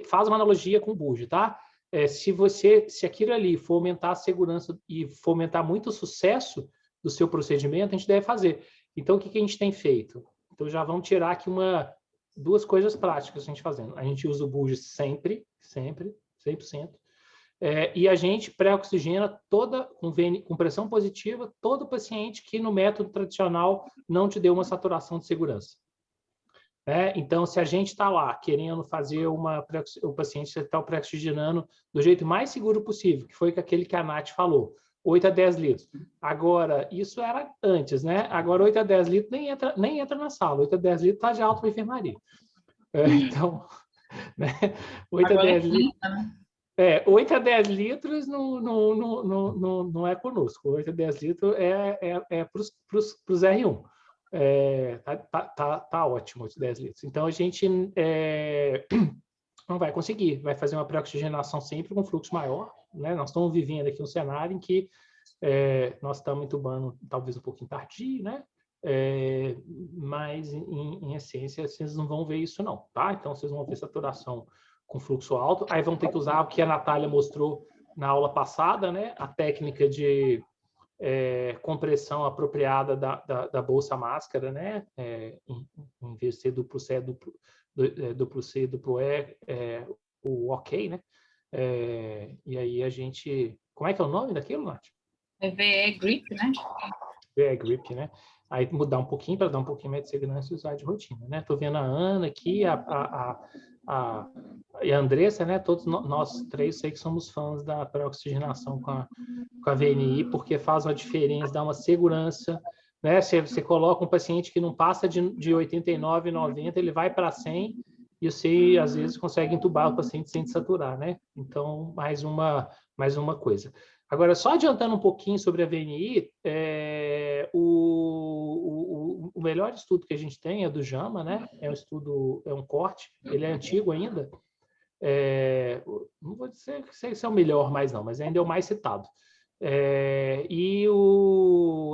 S4: faz uma analogia com o bujo, tá? Se aquilo ali fomentar a segurança e fomentar muito o sucesso do seu procedimento, a gente deve fazer. Então, o que a gente tem feito? Então, já vamos tirar aqui duas coisas práticas a gente fazendo. A gente usa o bujo sempre, 100%. E a gente pré-oxigena com pressão positiva todo paciente que no método tradicional não te deu uma saturação de segurança. Então, se a gente está lá querendo fazer o paciente está pré-oxigenando do jeito mais seguro possível, que foi aquele que a Nath falou, 8 a 10 litros. Agora, isso era antes, né? Agora, 8 a 10 litros nem entra na sala. 8 a 10 litros está de alta para a enfermaria. Então, né? 8 a 10 litros... 8 a 10 litros não é conosco. 8 a 10 litros é para os R1. Tá ótimo, 8 a 10 litros. Então, a gente não vai conseguir. Vai fazer uma pré-oxigenação sempre com fluxo maior. Né? Nós estamos vivendo aqui um cenário em que nós estamos entubando talvez um pouquinho tardio, né? Mas, em essência, vocês não vão ver isso, não. Tá? Então, vocês vão ver saturação com fluxo alto, aí vão ter que usar o que a Natália mostrou na aula passada, né? A técnica de compressão apropriada da bolsa máscara, né? Em vez de ser duplo C, duplo C, duplo E, o OK, né? E aí a gente... Como é que é o nome daquilo, Nath?
S1: VE Grip, né?
S4: VE Grip, né? Aí mudar um pouquinho para dar um pouquinho mais de segurança e usar de rotina, né? Tô vendo a Ana aqui, e a Andressa, né? Todos nós três sei que somos fãs da pré-oxigenação com a VNI, porque faz uma diferença, dá uma segurança, né? Você coloca um paciente que não passa de 89, 90, ele vai para 100 e você, às vezes, consegue entubar o paciente sem saturar, né? Então, mais uma coisa. Agora, só adiantando um pouquinho sobre a VNI, o melhor estudo que a gente tem é do JAMA, né? É um corte, ele é antigo ainda. Não vou dizer que esse é o melhor mais não, mas ainda é o mais citado. E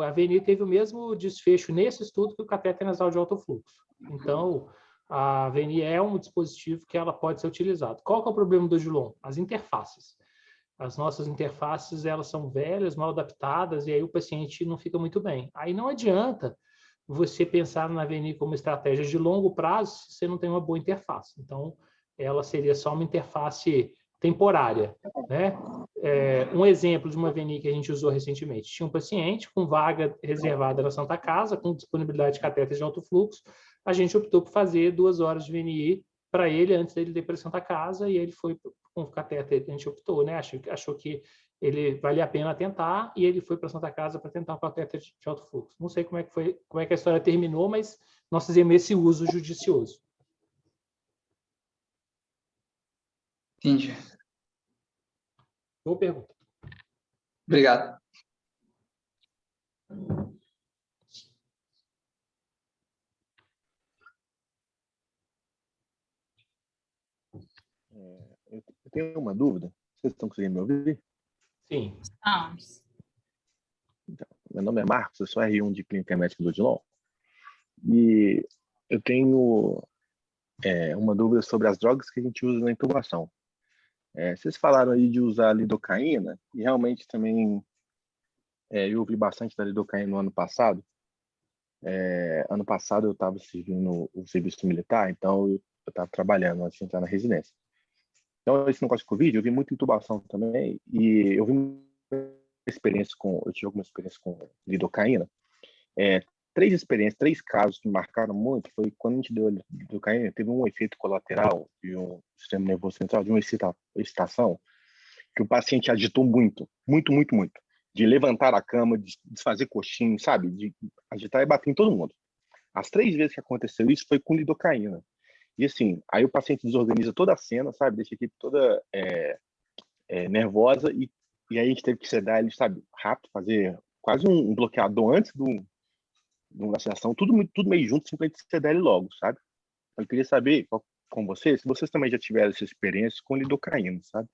S4: a VNI teve o mesmo desfecho nesse estudo que o catéter nasal de alto fluxo. Então, a VNI é um dispositivo que ela pode ser utilizado. Qual que é o problema do Odilon? As interfaces. As nossas interfaces, elas são velhas, mal adaptadas, e aí o paciente não fica muito bem. Aí não adianta você pensar na VNI como estratégia de longo prazo se você não tem uma boa interface. Então, ela seria só uma interface temporária, né? Um exemplo de uma VNI que a gente usou recentemente. Tinha um paciente com vaga reservada na Santa Casa, com disponibilidade de catéter de alto fluxo. A gente optou por fazer 2 horas de VNI para ele antes dele ir para a Santa Casa, e ele foi com o catéter. A gente optou, né? Achou que ele valia a pena tentar, e ele foi para a Santa Casa para tentar o catéter de alto fluxo. Não sei como é que foi, como é que a história terminou, mas nós fizemos esse uso judicioso.
S5: Entendi.
S4: Boa pergunta.
S5: Obrigado.
S7: Eu tenho uma dúvida. Vocês estão conseguindo me ouvir?
S4: Sim.
S1: Vamos.
S7: Então, meu nome é Marcos, eu sou R1 de Clínica Médica do Odilon. E eu tenho uma dúvida sobre as drogas que a gente usa na intubação. Vocês falaram aí de usar lidocaína, e realmente também eu ouvi bastante da lidocaína no ano passado. Ano passado eu estava servindo o serviço militar, então eu estava trabalhando antes de entrar na residência. Então, esse negócio de Covid, eu vi muita intubação também, e eu tive alguma experiência com lidocaína. 3 casos que me marcaram muito foi quando a gente deu a lidocaína, teve um efeito colateral de um sistema nervoso central, de uma excitação, que o paciente agitou muito, muito, muito, muito. De levantar a cama, de desfazer coxinha, sabe? De agitar e bater em todo mundo. As 3 vezes que aconteceu isso foi com lidocaína. E assim, aí o paciente desorganiza toda a cena, sabe? Deixa a equipe toda nervosa, e aí a gente teve que sedar ele, sabe? Rápido, fazer quase um bloqueador antes de uma vacinação, tudo meio junto, simplesmente sedar ele logo, sabe? Eu queria saber com vocês, se vocês também já tiveram essa experiência com lidocaína, sabe?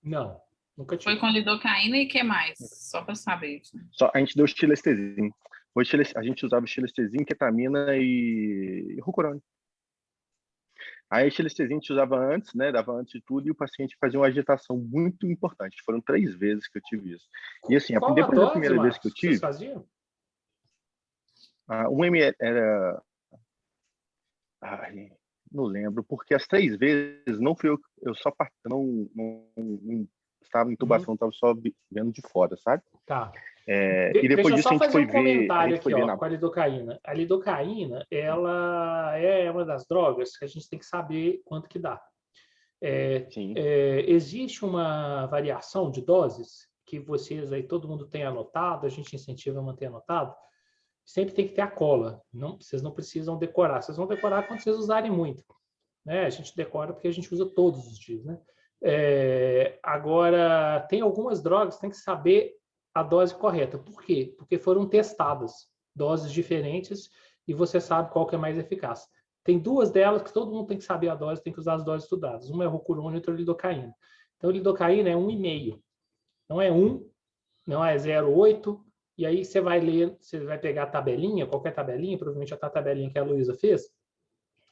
S4: Não, nunca tive.
S1: Foi com lidocaína e o que mais? Só para saber.
S7: Só, a gente deu xilestesim. A gente usava xilestesim, ketamina e rucorone. Aí a xilestesim a gente usava antes, né? Dava antes de tudo, e o paciente fazia uma agitação muito importante. Foram 3 vezes que eu tive isso. E assim,
S4: Qual
S7: depois
S4: a
S7: da
S4: dose,
S7: primeira vez que eu
S4: Marcos, vocês
S7: tive,
S4: faziam?
S7: 1 ml era... Ai, não lembro, porque as 3 vezes não fui eu só não estava em intubação, estava só vendo de fora, sabe?
S4: Tá.
S7: E depois
S4: Deixa eu
S7: disso a
S4: só
S7: gente
S4: fazer
S7: foi
S4: um
S7: ver...
S4: comentário aqui,
S7: na...
S4: com a lidocaína. A lidocaína, ela é uma das drogas que a gente tem que saber quanto que dá.
S7: Sim.
S4: Existe uma variação de doses que vocês aí, todo mundo tem anotado, a gente incentiva a manter anotado. Sempre tem que ter a cola. Vocês não precisam decorar. Vocês vão decorar quando vocês usarem muito, né? A gente decora porque a gente usa todos os dias, né? Agora, tem algumas drogas que tem que saber a dose correta. Por quê? Porque foram testadas doses diferentes e você sabe qual que é mais eficaz. Tem 2 delas que todo mundo tem que saber a dose, tem que usar as doses estudadas. Uma é rocurônio e outra é lidocaína. Então, lidocaína é 1,5. Não é 1, não é 0,8. E aí você vai ler, você vai pegar a tabelinha, qualquer tabelinha, provavelmente a tabelinha que a Luísa fez,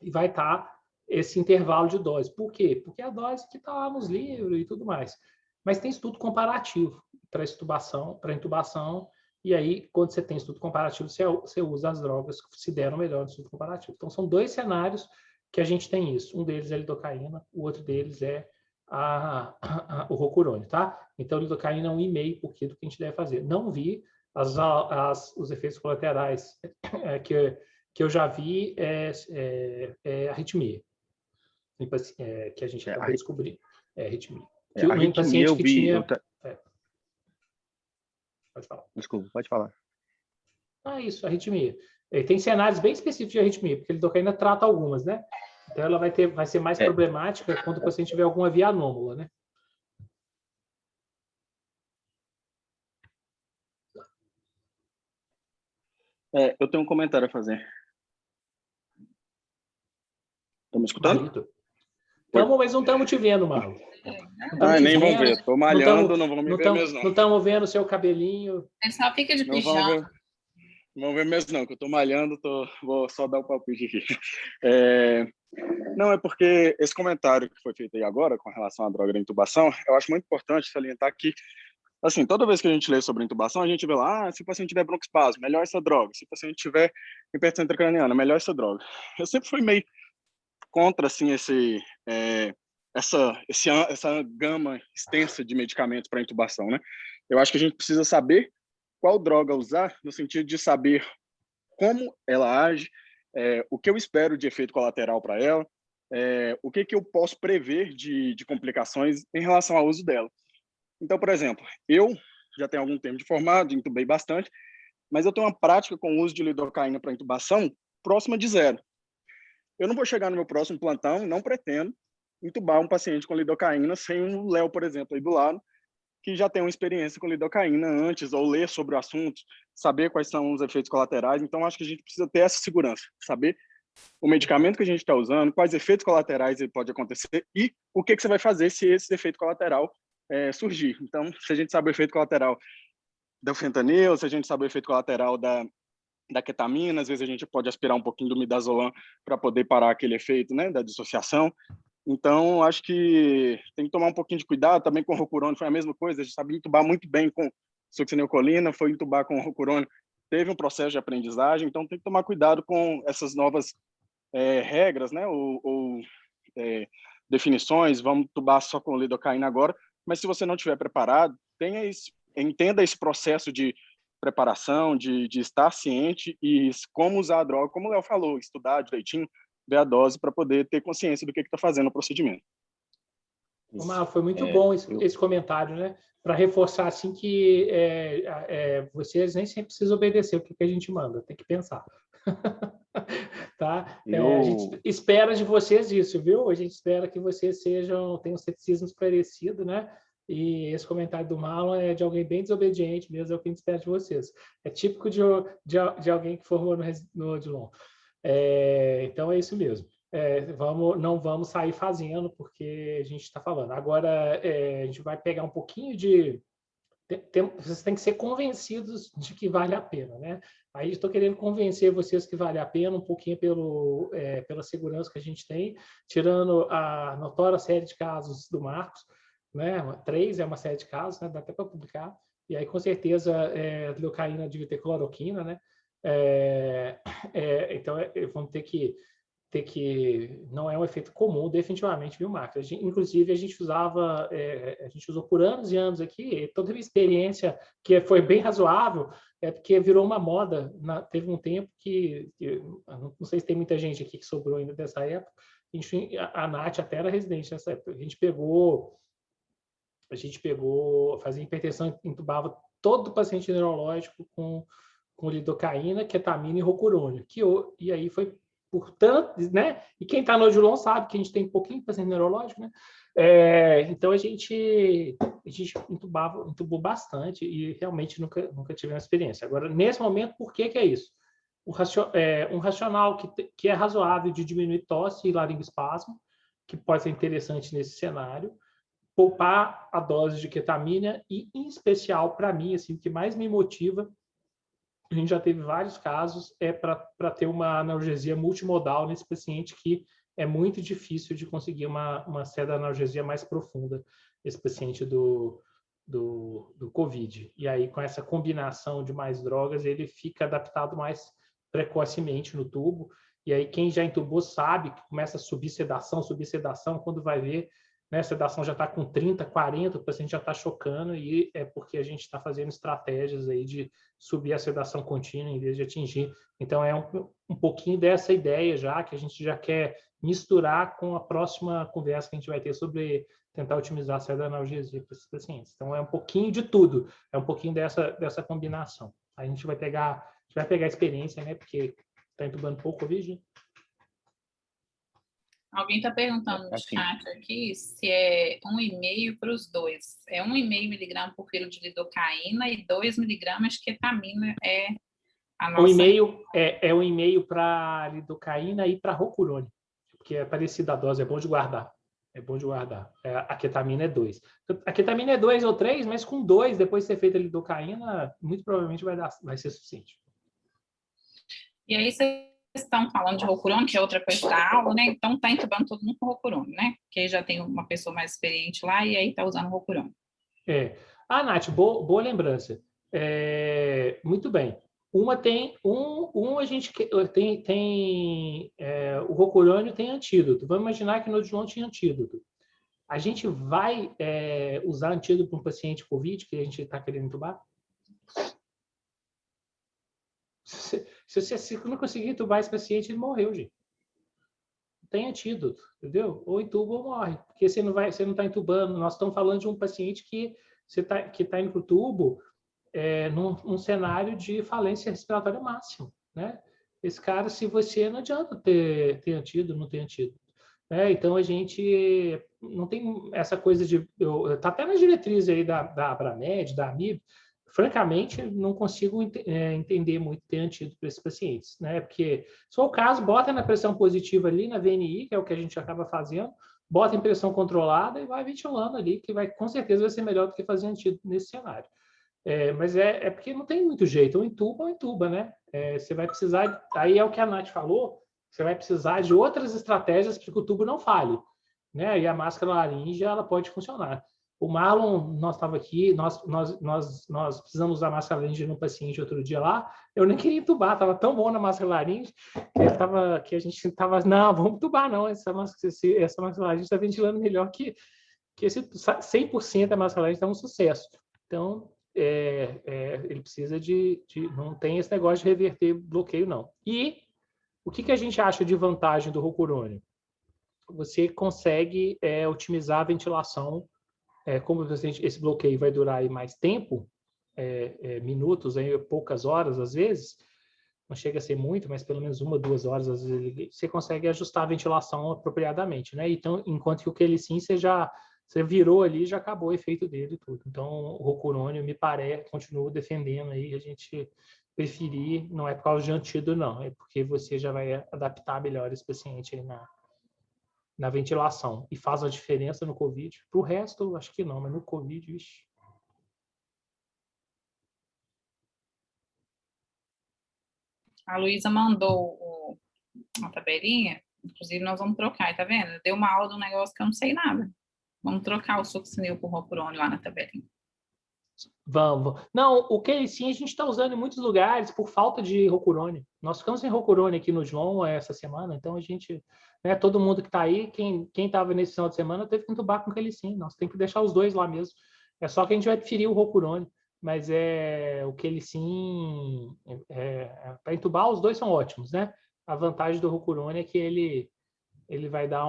S4: e vai estar esse intervalo de dose. Por quê? Porque é a dose que está lá nos livros e tudo mais. Mas tem estudo comparativo para intubação, e aí, quando você tem estudo comparativo, você usa as drogas que se deram melhor no estudo comparativo. Então, são 2 cenários que a gente tem isso. Um deles é a lidocaína, o outro deles é o rocurônio, tá? Então, a lidocaína é 1,5 por quilo que a gente deve fazer. Não vi os efeitos colaterais que eu já vi arritmia, que a gente acabou de descobrir. Arritmia. Um paciente que tinha... Pode falar.
S7: Desculpa, pode falar.
S4: Isso, arritmia. Tem cenários bem específicos de arritmia, porque a lidocaína trata algumas, né? Então, ela vai ser mais problemática quando o paciente tiver alguma via anômala, né?
S8: Eu tenho um comentário a fazer. Estão me escutando?
S4: Estamos, mas não estamos te vendo, Marlon.
S8: Nem vão ver. Estou malhando, não vão me ver mesmo, não.
S4: Não estamos vendo o seu cabelinho.
S1: Ele só fica de pijama.
S8: Não vão ver mesmo, não, que eu estou malhando, vou só dar o palpite aqui. Não, é porque esse comentário que foi feito aí agora, com relação à droga da intubação, eu acho muito importante salientar que, assim, toda vez que a gente lê sobre intubação, a gente vê lá, se o paciente tiver broncoespasmo, melhor essa droga. Se o paciente tiver hipertensão intracraniana, melhor essa droga. Eu sempre fui meio contra assim essa gama extensa de medicamentos para intubação, né? Eu acho que a gente precisa saber qual droga usar, no sentido de saber como ela age, o que eu espero de efeito colateral para ela, o que eu posso prever de complicações em relação ao uso dela. Então, por exemplo, eu já tenho algum tempo de formado, intubei bastante, mas eu tenho uma prática com o uso de lidocaína para intubação próxima de zero. Eu não vou chegar no meu próximo plantão, não pretendo intubar um paciente com lidocaína sem um Léo, por exemplo, aí do lado, que já tem uma experiência com lidocaína antes, ou ler sobre o assunto, saber quais são os efeitos colaterais. Então, acho que a gente precisa ter essa segurança, saber o medicamento que a gente está usando, quais efeitos colaterais ele pode acontecer e o que você vai fazer se esse efeito colateral surgir. Então, se a gente sabe o efeito colateral do fentanil, se a gente sabe o efeito colateral da ketamina, às vezes a gente pode aspirar um pouquinho do midazolam para poder parar aquele efeito, né, da dissociação. Então, acho que tem que tomar um pouquinho de cuidado. Também com o rocurônio foi a mesma coisa, a gente sabia intubar muito bem com succinilcolina, foi intubar com o rocurônio, teve um processo de aprendizagem, então tem que tomar cuidado com essas novas regras, né, ou definições, vamos intubar só com lidocaína agora, mas se você não estiver preparado, entenda esse processo de preparação, de estar ciente e como usar a droga, como o Léo falou, estudar direitinho, ver a dose para poder ter consciência do que está fazendo o procedimento.
S4: Omar, foi muito bom esse comentário, né? Para reforçar assim que vocês nem sempre precisam obedecer o que a gente manda, tem que pensar. Tá? A gente espera de vocês isso, viu? A gente espera que vocês tenham um ceticismo esclarecido, né? E esse comentário do Marlon é de alguém bem desobediente mesmo, é o que a gente espera de vocês. É típico de alguém que formou no Odilon. Então é isso mesmo. Não vamos sair fazendo porque a gente está falando. Agora a gente vai pegar um pouquinho de... vocês têm que ser convencidos de que vale a pena, né? Aí estou querendo convencer vocês que vale a pena um pouquinho pela segurança que a gente tem, tirando a notória série de casos do Marcos, né? 3 é uma série de casos, né? Dá até para publicar. E aí, com certeza, lidocaína devia ter cloroquina, né? Então, vamos ter que não é um efeito comum, definitivamente, viu, Marcos? Inclusive, a gente usou por anos e anos aqui, toda a minha experiência, que foi bem razoável, porque virou uma moda. Teve um tempo que não sei se tem muita gente aqui que sobrou ainda dessa época, a Nath até era residente nessa época, a gente pegou, fazia hipertensão, intubava todo paciente neurológico com lidocaína, ketamina e rocurônio, e aí foi portanto, né? E quem está no Odilon sabe que a gente tem pouquinho paciente neurológico, né? Então a gente intubou bastante e realmente nunca tivemos experiência. Agora, nesse momento, por que é isso? Um racional que é razoável de diminuir tosse e laringoespasmo, que pode ser interessante nesse cenário, poupar a dose de ketamina e, em especial, para mim, assim, o que mais me motiva, a gente já teve vários casos, para ter uma analgesia multimodal nesse paciente que é muito difícil de conseguir uma série de analgesia mais profunda, esse paciente do COVID. E aí, com essa combinação de mais drogas, ele fica adaptado mais precocemente no tubo. E aí, quem já intubou sabe que começa a subir sedação, quando vai ver, né, a sedação já está com 30, 40, o paciente já está chocando, e é porque a gente está fazendo estratégias aí de subir a sedação contínua em vez de atingir. Então, é um pouquinho dessa ideia já, que a gente já quer misturar com a próxima conversa que a gente vai ter sobre tentar otimizar a série da analgesia para esses pacientes. Então, é um pouquinho de tudo, é um pouquinho dessa combinação. A gente vai pegar a experiência, né, porque está intubando pouco Covid, né?
S1: Alguém está perguntando no chat aqui se é 1,5 para os dois. É 1,5 miligrama por quilo de lidocaína e 2 miligramas de ketamina é a nossa...
S4: 1,5 para lidocaína e para rocurônio, porque é parecida a dose, é bom de guardar. A ketamina é 2. A ketamina é 2 ou 3, mas com 2, depois de ser feita a lidocaína, muito provavelmente vai ser suficiente.
S1: E aí, vocês estão falando de rocurônio, que é outra coisa da aula, né? Então, está intubando todo mundo com rocurônio, né? Porque já tem uma pessoa mais experiente lá e aí está usando rocurônio.
S4: Nath, boa lembrança. Muito bem. Uma tem a gente o rocurônio tem antídoto. Vamos imaginar que no Odilon tinha antídoto. A gente vai usar antídoto para um paciente COVID que a gente está querendo entubar? Se você não conseguir entubar esse paciente, ele morreu, gente. Tem antídoto, entendeu? Ou entuba ou morre, porque você não está entubando. Nós estamos falando de um paciente que está indo para o tubo num cenário de falência respiratória máxima, né? Esse cara, se você não adianta ter antídoto, não ter antídoto. Então, a gente não tem essa coisa de... Está até na diretriz aí da Abramed, da AMIB, francamente, não consigo entender muito ter antídoto para esses pacientes, né? Porque, se for o caso, bota na pressão positiva ali, na VNI, que é o que a gente acaba fazendo, bota em pressão controlada e vai ventilando ali, que com certeza vai ser melhor do que fazer antídoto nesse cenário. Mas é porque não tem muito jeito, ou entuba, né? Você vai precisar, aí é o que a Nath falou, você vai precisar de outras estratégias para que o tubo não falhe, né? E a máscara laríngea, ela pode funcionar. O Marlon, nós estava aqui, nós precisamos usar máscara laríngea no paciente outro dia lá, eu nem queria entubar, estava tão bom na máscara laríngea, que a gente estava, não, vamos entubar não, essa máscara laríngea está ventilando melhor que esse 100% da máscara laríngea está um sucesso. Então, ele precisa não tem esse negócio de reverter bloqueio, não. E o que a gente acha de vantagem do rocurônio? Você consegue otimizar a ventilação, como esse bloqueio vai durar aí mais tempo, minutos, aí, poucas horas às vezes, não chega a ser muito, mas pelo menos 1, 2 horas, às vezes, você consegue ajustar a ventilação apropriadamente, né? Então, enquanto que o Quelicin você virou ali, já acabou o efeito dele e tudo. Então, o rocurônio, me parece, continuo defendendo aí, a gente preferir, não é por causa de antídoto, não, é porque você já vai adaptar melhor esse paciente aí na ventilação. E faz uma diferença no COVID. Para o resto, acho que não, mas no COVID, vixe.
S1: A Luísa mandou uma tabelinha, inclusive nós vamos trocar, tá vendo? Deu uma aula de um negócio que eu não sei nada. Vamos trocar o succinil por rocurônio lá na tabelinha.
S4: Vamos. Não, o Quelicin a gente está usando em muitos lugares por falta de rocurônio. Nós ficamos sem rocurônio aqui no Odilon essa semana, então a gente, todo mundo que está aí, quem estava nesse final de semana, teve que entubar com Quelicin. Nós temos que deixar os dois lá mesmo. É só que a gente vai preferir o rocurônio, mas o Quelicin, para entubar, os dois são ótimos, né? A vantagem do rocurônio é que ele vai dar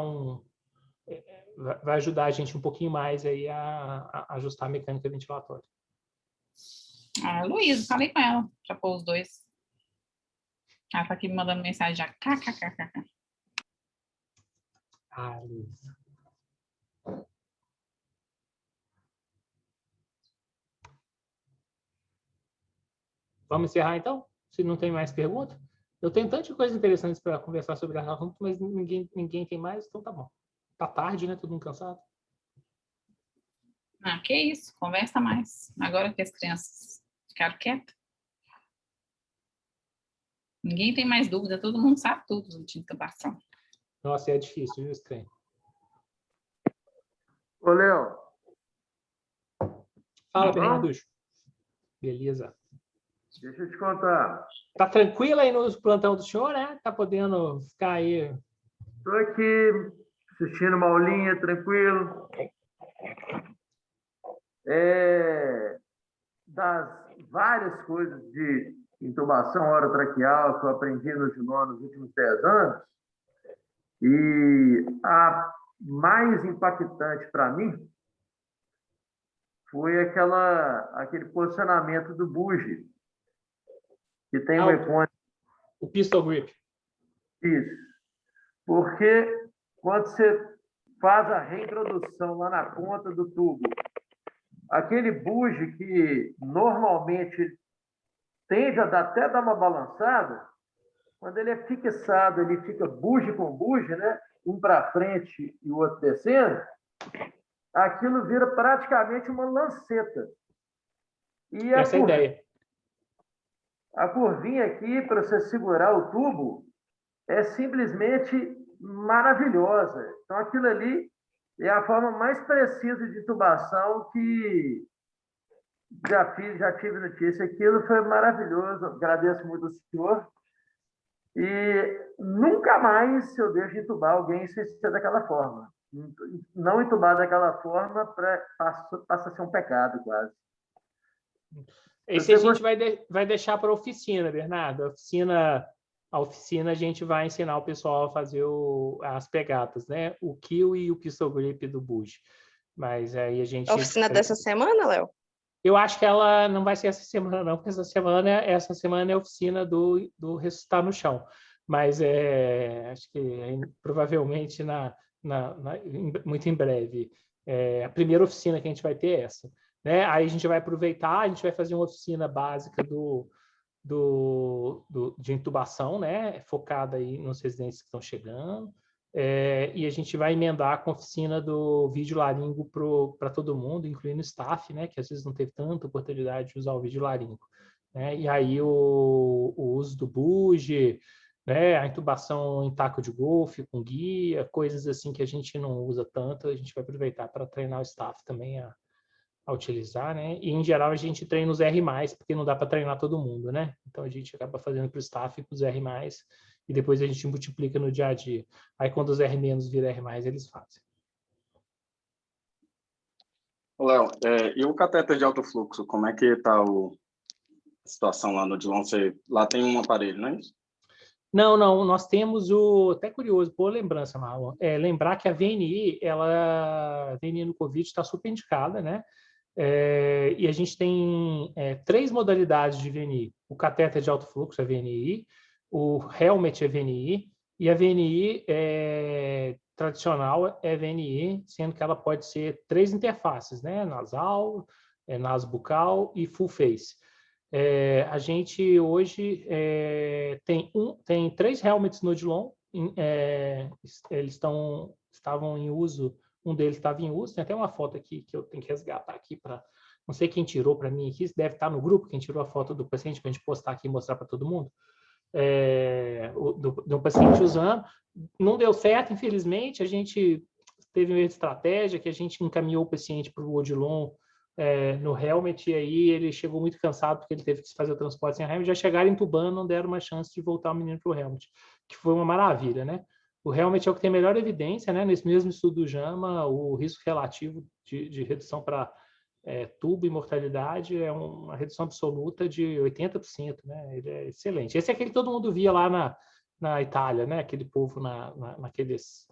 S4: vai ajudar a gente um pouquinho mais aí a ajustar a mecânica ventilatória.
S1: Luísa, falei com ela, já pôs os dois. Ela tá aqui me mandando mensagem já. KKKK.
S4: Luísa. Vamos encerrar então? Se não tem mais pergunta? Eu tenho tanta coisa interessante para conversar sobre esse assunto, mas ninguém tem mais, então tá bom. Tá tarde, né? Todo mundo cansado.
S1: Que isso, conversa mais. Agora que as crianças ficaram quietas. Ninguém tem mais dúvida, todo mundo sabe tudo de intubação.
S4: Nossa, é difícil, viu, esse trem?
S9: Ô, Léo.
S4: Fala, Bernarducho. Beleza.
S9: Deixa eu te contar.
S4: Tá tranquilo aí no plantão do senhor, né? Tá podendo ficar aí?
S9: Estou aqui assistindo uma aulinha, tranquilo. Das várias coisas de intubação orotraqueal que eu aprendi no Odilon nos últimos 10 anos, e a mais impactante para mim foi aquele posicionamento do bugie, que tem um icônico.
S4: O pistol grip.
S9: Isso. Porque quando você faz a reintrodução lá na ponta do tubo, aquele bugie que normalmente tende a até dar uma balançada, quando ele é fixado, ele fica bugie com bugie, né? Um para frente e o outro descendo, aquilo vira praticamente uma lanceta. E
S4: essa é a ideia.
S9: A curvinha aqui, para você segurar o tubo, é simplesmente maravilhosa. Então, aquilo ali é a forma mais precisa de intubação que já tive notícia. Aquilo foi maravilhoso. Agradeço muito ao senhor. E nunca mais eu deixo entubar alguém sem ser daquela forma. Não entubar daquela forma passa a ser um pecado, quase.
S4: Esse a gente vai deixar para a oficina, Bernardo. A oficina a gente vai ensinar o pessoal a fazer as pegadas, né? O kill e o pistol grip do Bush. Mas aí a gente...
S6: A oficina dessa semana, Léo?
S4: Eu acho que ela não vai ser essa semana, não, porque essa semana é a oficina do ressuscitar no chão. Mas acho que provavelmente muito em breve. A primeira oficina que a gente vai ter é essa. Né? Aí a gente vai aproveitar, a gente vai fazer uma oficina básica de intubação, né? Focada aí nos residentes que estão chegando. E a gente vai emendar com a oficina do vídeo laringo para todo mundo, incluindo o staff, né, que às vezes não teve tanta oportunidade de usar o vídeo laringo. Né? E aí o uso do buge, né, a intubação em taco de golfe com guia, coisas assim que a gente não usa tanto, a gente vai aproveitar para treinar o staff também a utilizar, né? E em geral a gente treina os R+, porque não dá para treinar todo mundo, né? Então a gente acaba fazendo para o staff e para os R+, e depois a gente multiplica no dia a dia. Aí quando os R- viram R+, eles fazem.
S8: Léo, e o catéter de alto fluxo, como é que está a situação lá no Odilon? Lá tem um aparelho, não é isso?
S4: Não, nós temos até curioso, boa lembrança, Marlon, lembrar que a VNI no Covid está super indicada, né? E a gente tem 3 modalidades de VNI. O catéter de alto fluxo é VNI, o helmet é VNI, e a VNI tradicional é VNI, sendo que ela pode ser 3 interfaces, né? Nasal, nasobucal e full face. A gente hoje tem 3 helmets no Odilon, eles estavam em uso, um deles estava em uso, tem até uma foto aqui que eu tenho que resgatar aqui para não sei quem tirou para mim aqui, deve estar no grupo, quem tirou a foto do paciente para a gente postar aqui e mostrar para todo mundo, do paciente usando. Não deu certo, infelizmente, a gente teve uma estratégia que a gente encaminhou o paciente para o Odilon no helmet, e aí ele chegou muito cansado porque ele teve que fazer o transporte sem helmet, já chegaram entubando, não deram uma chance de voltar o menino para o helmet, que foi uma maravilha, né? O helmet é o que tem melhor evidência, né? Nesse mesmo estudo do JAMA, o risco relativo de redução para tubo e mortalidade é uma redução absoluta de 80%, né? Ele é excelente. Esse é aquele que todo mundo via lá na Itália, né? Aquele povo naqueles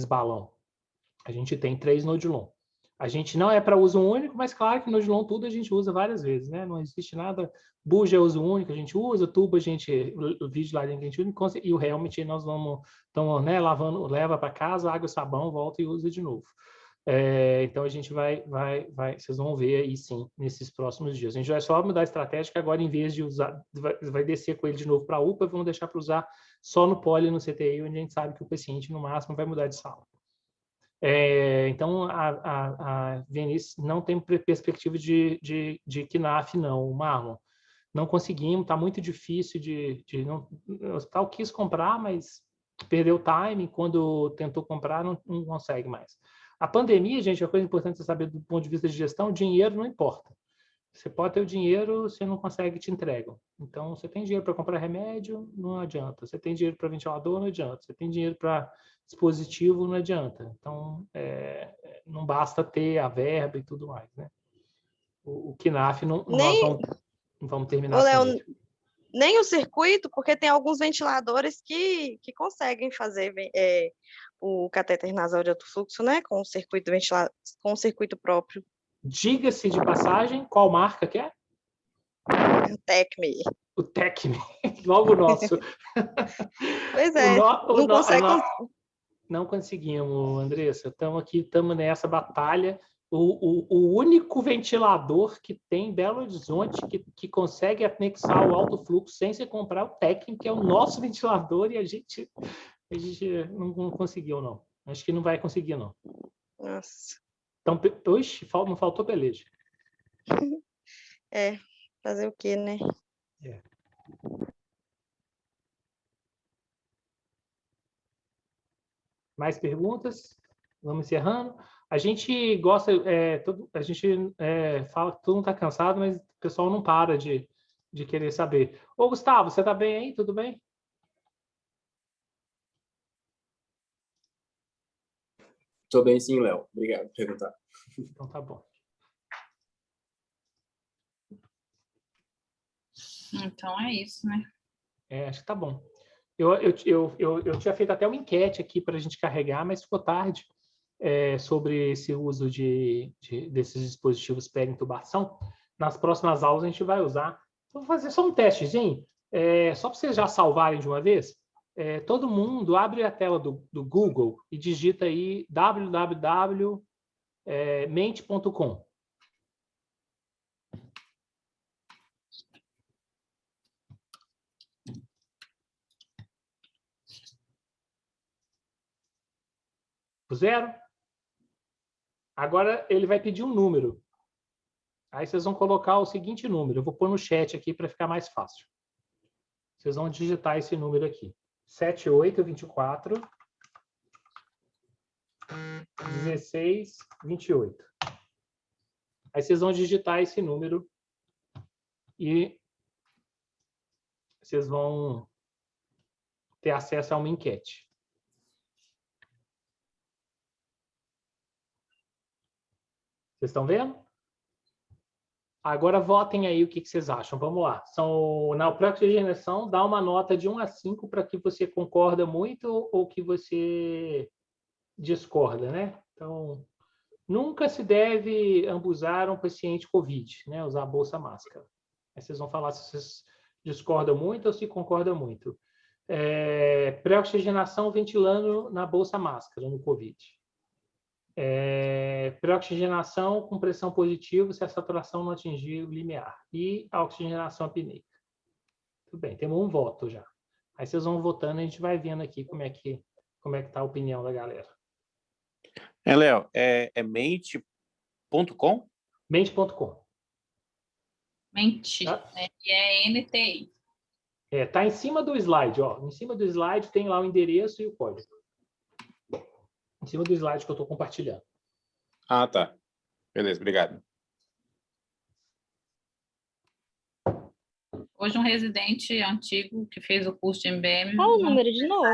S4: balão. A gente tem 3 no Odilon. A gente não é para uso único, mas claro que no Odilon tudo a gente usa várias vezes, né? Não existe nada. Buja é uso único, a gente usa, tubo o vídeo lá dentro a gente usa, e o helmet nós vamos, então, né, lavando, leva para casa, água, sabão, volta e usa de novo. Então a gente vai, vocês vão ver aí sim, nesses próximos dias. A gente vai só mudar a estratégia, que agora em vez de usar, vai descer com ele de novo para a UPA, vamos deixar para usar só no poli e no CTI, onde a gente sabe que o paciente no máximo vai mudar de sala. Então, a Venice não tem perspectiva de KNAF, não, Marlon. Não conseguimos, está muito difícil o hospital quis comprar, mas perdeu o time, quando tentou comprar, não consegue mais. A pandemia, gente, a coisa importante é saber do ponto de vista de gestão, dinheiro não importa. Você pode ter o dinheiro, você não consegue, te entregam. Então, você tem dinheiro para comprar remédio, não adianta. Você tem dinheiro para ventilador, não adianta. Você tem dinheiro para dispositivo, não adianta. Então, não basta ter a verba e tudo mais, né? O KNAF, nós vamos terminar com ele.
S6: Nem o circuito, porque tem alguns ventiladores que conseguem fazer o catéter nasal de alto fluxo, né? Com o circuito com o circuito próprio.
S4: Diga-se de passagem, qual marca que é?
S6: O TECME.
S4: O TECME, logo o nosso.
S6: Pois é, não consegue...
S4: Não conseguimos, Andressa. Estamos nessa batalha. O único ventilador que tem em Belo Horizonte que consegue anexar o alto fluxo sem se comprar o técnico, que é o nosso ventilador, e a gente não conseguiu, não. Acho que não vai conseguir, não.
S6: Nossa.
S4: Então, hoje não faltou peleja.
S6: Fazer o quê, né?
S4: Mais perguntas? vamos encerrando. A gente gosta, a gente fala que todo mundo está cansado, mas o pessoal não para de querer saber. Ô, Gustavo, você está bem aí? Tudo bem?
S10: Estou bem sim, Léo. Obrigado por perguntar.
S4: Então tá bom.
S1: Então é isso, né?
S4: Acho que tá bom. Eu tinha feito até uma enquete aqui para a gente carregar, mas ficou tarde, sobre esse uso desses dispositivos pré-intubação. Nas próximas aulas a gente vai usar. Vou fazer só um testezinho, só para vocês já salvarem de uma vez. Todo mundo abre a tela do Google e digita aí www.mente.com. Puseram? Agora ele vai pedir um número. Aí vocês vão colocar o seguinte número. Eu vou pôr no chat aqui para ficar mais fácil. Vocês vão digitar esse número aqui. 7824 1628. Aí vocês vão digitar esse número e vocês vão ter acesso a uma enquete. Vocês estão vendo? Agora votem aí o que vocês acham. Vamos lá. Na pré-oxigenação, dá uma nota de 1 a 5 para que você concorda muito ou que você discorda, né? Então, nunca se deve ambusar um paciente COVID, né? Usar a bolsa máscara. Aí vocês vão falar se vocês discordam muito ou se concordam muito. Pré-oxigenação ventilando na bolsa máscara, no COVID. Pré-oxigenação com pressão positiva se a saturação não atingir o limiar. E a oxigenação apneica. Tudo bem, temos um voto já. Aí vocês vão votando e a gente vai vendo aqui como é que está a opinião da galera.
S11: Léo, é mente.com?
S4: Mente.com.
S1: Mente. NTI.
S4: Tá em cima do slide, ó. Em cima do slide tem lá o endereço e o código. Em cima do slide que eu estou compartilhando.
S11: Ah, tá. Beleza, obrigado.
S1: Hoje um residente antigo que fez o curso de MBM...
S3: Qual o número de novo?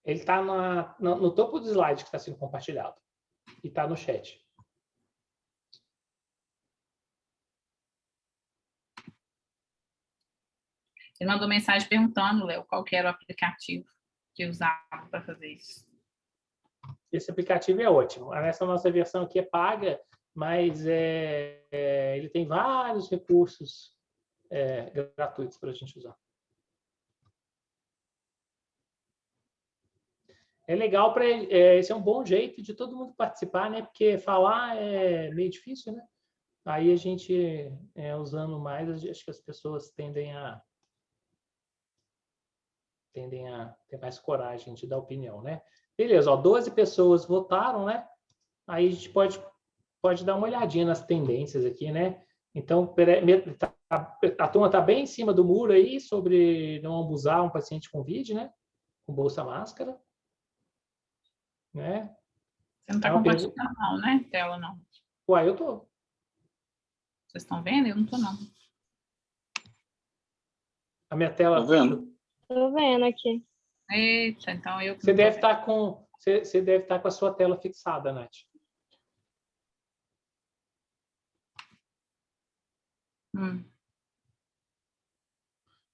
S4: Ele está no topo do slide que está sendo compartilhado. E está no chat.
S1: Ele mandou mensagem perguntando, Léo, qual que era o aplicativo que usava para fazer isso.
S4: Esse aplicativo é ótimo. Essa nossa versão aqui é paga, mas ele tem vários recursos gratuitos para a gente usar. É legal para esse é um bom jeito de todo mundo participar, né? Porque falar é meio difícil, né? Aí a gente usando mais, acho que as pessoas tendem a ter mais coragem de dar opinião, né? Beleza, ó, 12 pessoas votaram, né? Aí a gente pode dar uma olhadinha nas tendências aqui, né? Então, a turma está bem em cima do muro aí sobre não abusar um paciente com COVID, né? Com bolsa máscara. Né?
S1: Você não está compartilhando não, né? Tela não.
S4: Uai, eu tô.
S1: Vocês estão vendo? Eu não tô, não.
S4: A minha tela...
S11: Tô vendo.
S3: Tô vendo aqui.
S1: Eita, então eu...
S4: Você deve estar com a sua tela fixada, Nath.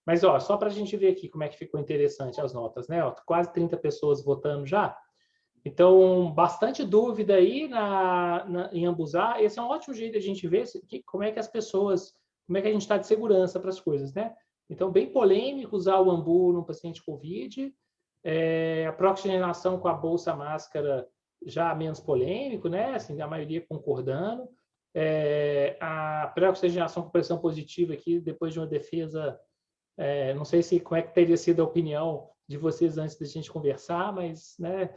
S4: Mas, ó, só para a gente ver aqui como é que ficou interessante as notas, né? Ó, quase 30 pessoas votando já. Então, bastante dúvida aí em ambusar. Esse é um ótimo jeito de a gente ver como é que a gente está de segurança para as coisas, né? Então, bem polêmico usar o ambu no paciente COVID. A pré-oxigenação com a bolsa máscara já menos polêmico, né? Assim, a maioria concordando. A pré-oxigenação com pressão positiva aqui, depois de uma defesa, não sei como é que teria sido a opinião de vocês antes da gente conversar, mas, né?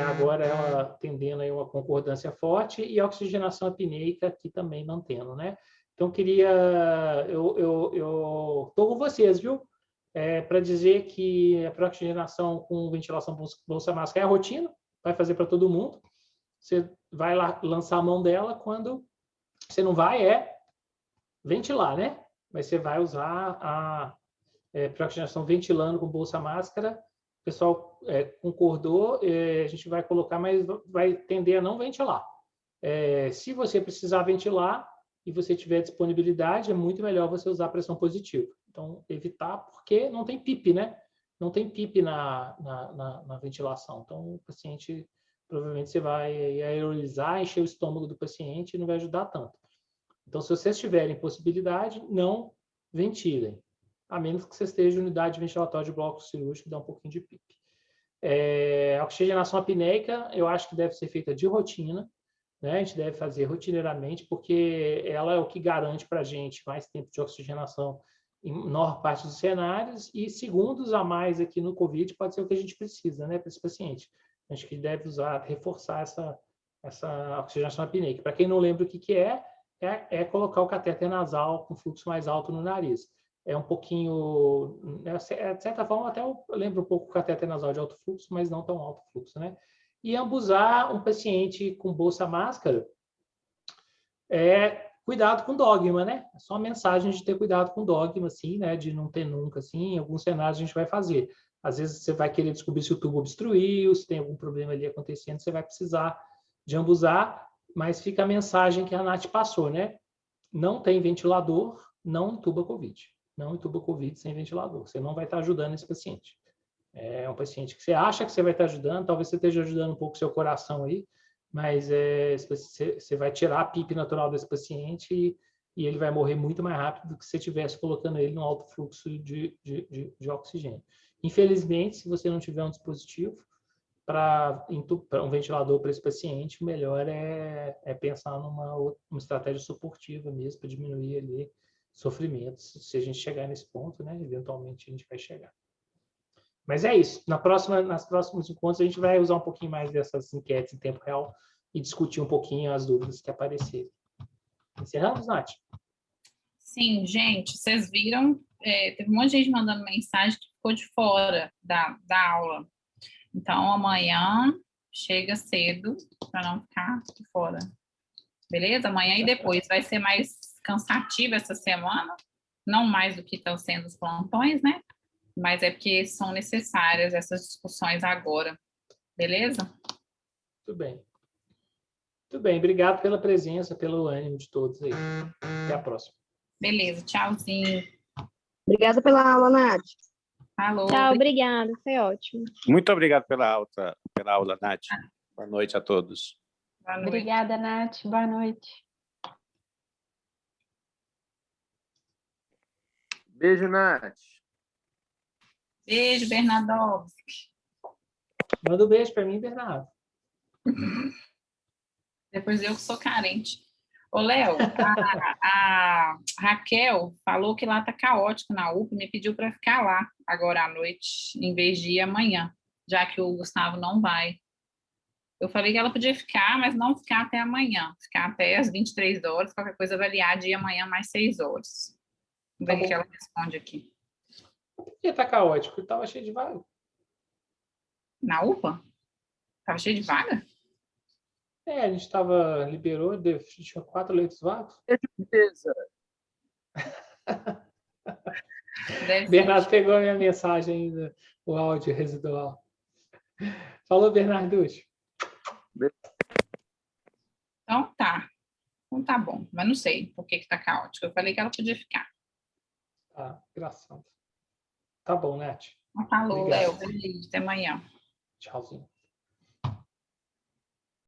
S4: Agora ela tendendo aí uma concordância forte e a oxigenação apneica aqui também mantendo, né? Então, eu estou com vocês, viu? Para dizer que a pré-oxigenação com ventilação bolsa máscara é a rotina vai fazer para todo mundo. Você vai lá lançar a mão dela quando você não vai ventilar, né? Mas você vai usar a pré-oxigenação ventilando com bolsa máscara. O pessoal concordou, a gente vai colocar, mas vai tender a não ventilar. Se você precisar ventilar e você tiver disponibilidade, é muito melhor você usar pressão positiva. Então, evitar, porque não tem PIP, né? Não tem PIP na ventilação. Então, o paciente, provavelmente você vai aerolizar, encher o estômago do paciente e não vai ajudar tanto. Então, se vocês tiverem possibilidade, não ventilem, a menos que você esteja em unidade ventilatória de bloco cirúrgico, que dá um pouquinho de PIP. A oxigenação apneica, eu acho que deve ser feita de rotina, né? A gente deve fazer rotineiramente, porque ela é o que garante para a gente mais tempo de oxigenação em maior parte dos cenários, e segundos a mais aqui no COVID pode ser o que a gente precisa, né, para esse paciente. A gente deve reforçar essa oxigenação apneica. Para quem não lembra o que é colocar o catéter nasal com fluxo mais alto no nariz. É um pouquinho, de certa forma, até eu lembro um pouco o catéter nasal de alto fluxo, mas não tão alto fluxo, né? E ambusar um paciente com bolsa máscara, cuidado com dogma, né? É só uma mensagem de ter cuidado com dogma, assim, né? De não ter nunca, assim. Em alguns cenários a gente vai fazer. Às vezes você vai querer descobrir se o tubo obstruiu, se tem algum problema ali acontecendo, você vai precisar de ambusar, mas fica a mensagem que a Nath passou, né? Não tem ventilador, não entuba COVID. Não entuba COVID sem ventilador. Você não vai estar ajudando esse paciente. É um paciente que você acha que você vai estar ajudando, talvez você esteja ajudando um pouco o seu coração aí, mas você vai tirar a PIP natural desse paciente e ele vai morrer muito mais rápido do que se você estivesse colocando ele no alto fluxo de oxigênio. Infelizmente, se você não tiver um dispositivo para um ventilador para esse paciente, o melhor é pensar numa estratégia suportiva mesmo, para diminuir ali sofrimentos. Se a gente chegar nesse ponto, né, eventualmente a gente vai chegar. Mas é isso. Nas próximos encontros, a gente vai usar um pouquinho mais dessas enquetes em tempo real e discutir um pouquinho as dúvidas que aparecerem. Encerramos, Nath?
S1: Sim, gente, vocês viram, teve um monte de gente mandando mensagem que ficou de fora da aula. Então, amanhã chega cedo para não ficar de fora. Beleza? Amanhã e depois. Vai ser mais cansativo essa semana, não mais do que estão sendo os plantões, né? Mas é porque são necessárias essas discussões agora. Beleza?
S4: Tudo bem. Muito bem. Obrigado pela presença, pelo ânimo de todos aí. Até a próxima.
S1: Beleza. Tchauzinho.
S6: Obrigada pela aula, Nath.
S1: Falou.
S3: Tchau, obrigada. Foi ótimo.
S11: Muito obrigado pela aula, Nath. Boa noite a todos.
S1: Boa noite.
S12: Obrigada, Nath. Boa noite.
S9: Beijo, Nath.
S1: Beijo, Bernardovski.
S4: Manda um beijo para mim, Bernardo.
S1: Depois eu que sou carente. Ô, Léo, a Raquel falou que lá tá caótico na UPA, me pediu para ficar lá agora à noite, em vez de ir amanhã, já que o Gustavo não vai. Eu falei que ela podia ficar, mas não ficar até amanhã, ficar até as 23 horas, qualquer coisa avaliar de amanhã mais 6 horas. Vamos ver o que ela responde aqui.
S4: Por que tá caótico? Estava cheio de vaga.
S1: Na UPA? Estava cheio de vaga?
S4: A gente liberou, tinha 4 leitos vagos.
S9: Beleza.
S4: Bernardo pegou a minha mensagem ainda, o áudio residual. Falou, Bernarducci.
S1: Então tá. Então tá bom, mas não sei por que tá caótico. Eu falei que ela podia ficar.
S4: Tá, engraçado. Tá bom, Nath.
S1: Falou,
S4: Obrigado.
S1: Léo. Até amanhã.
S4: Tchauzinho.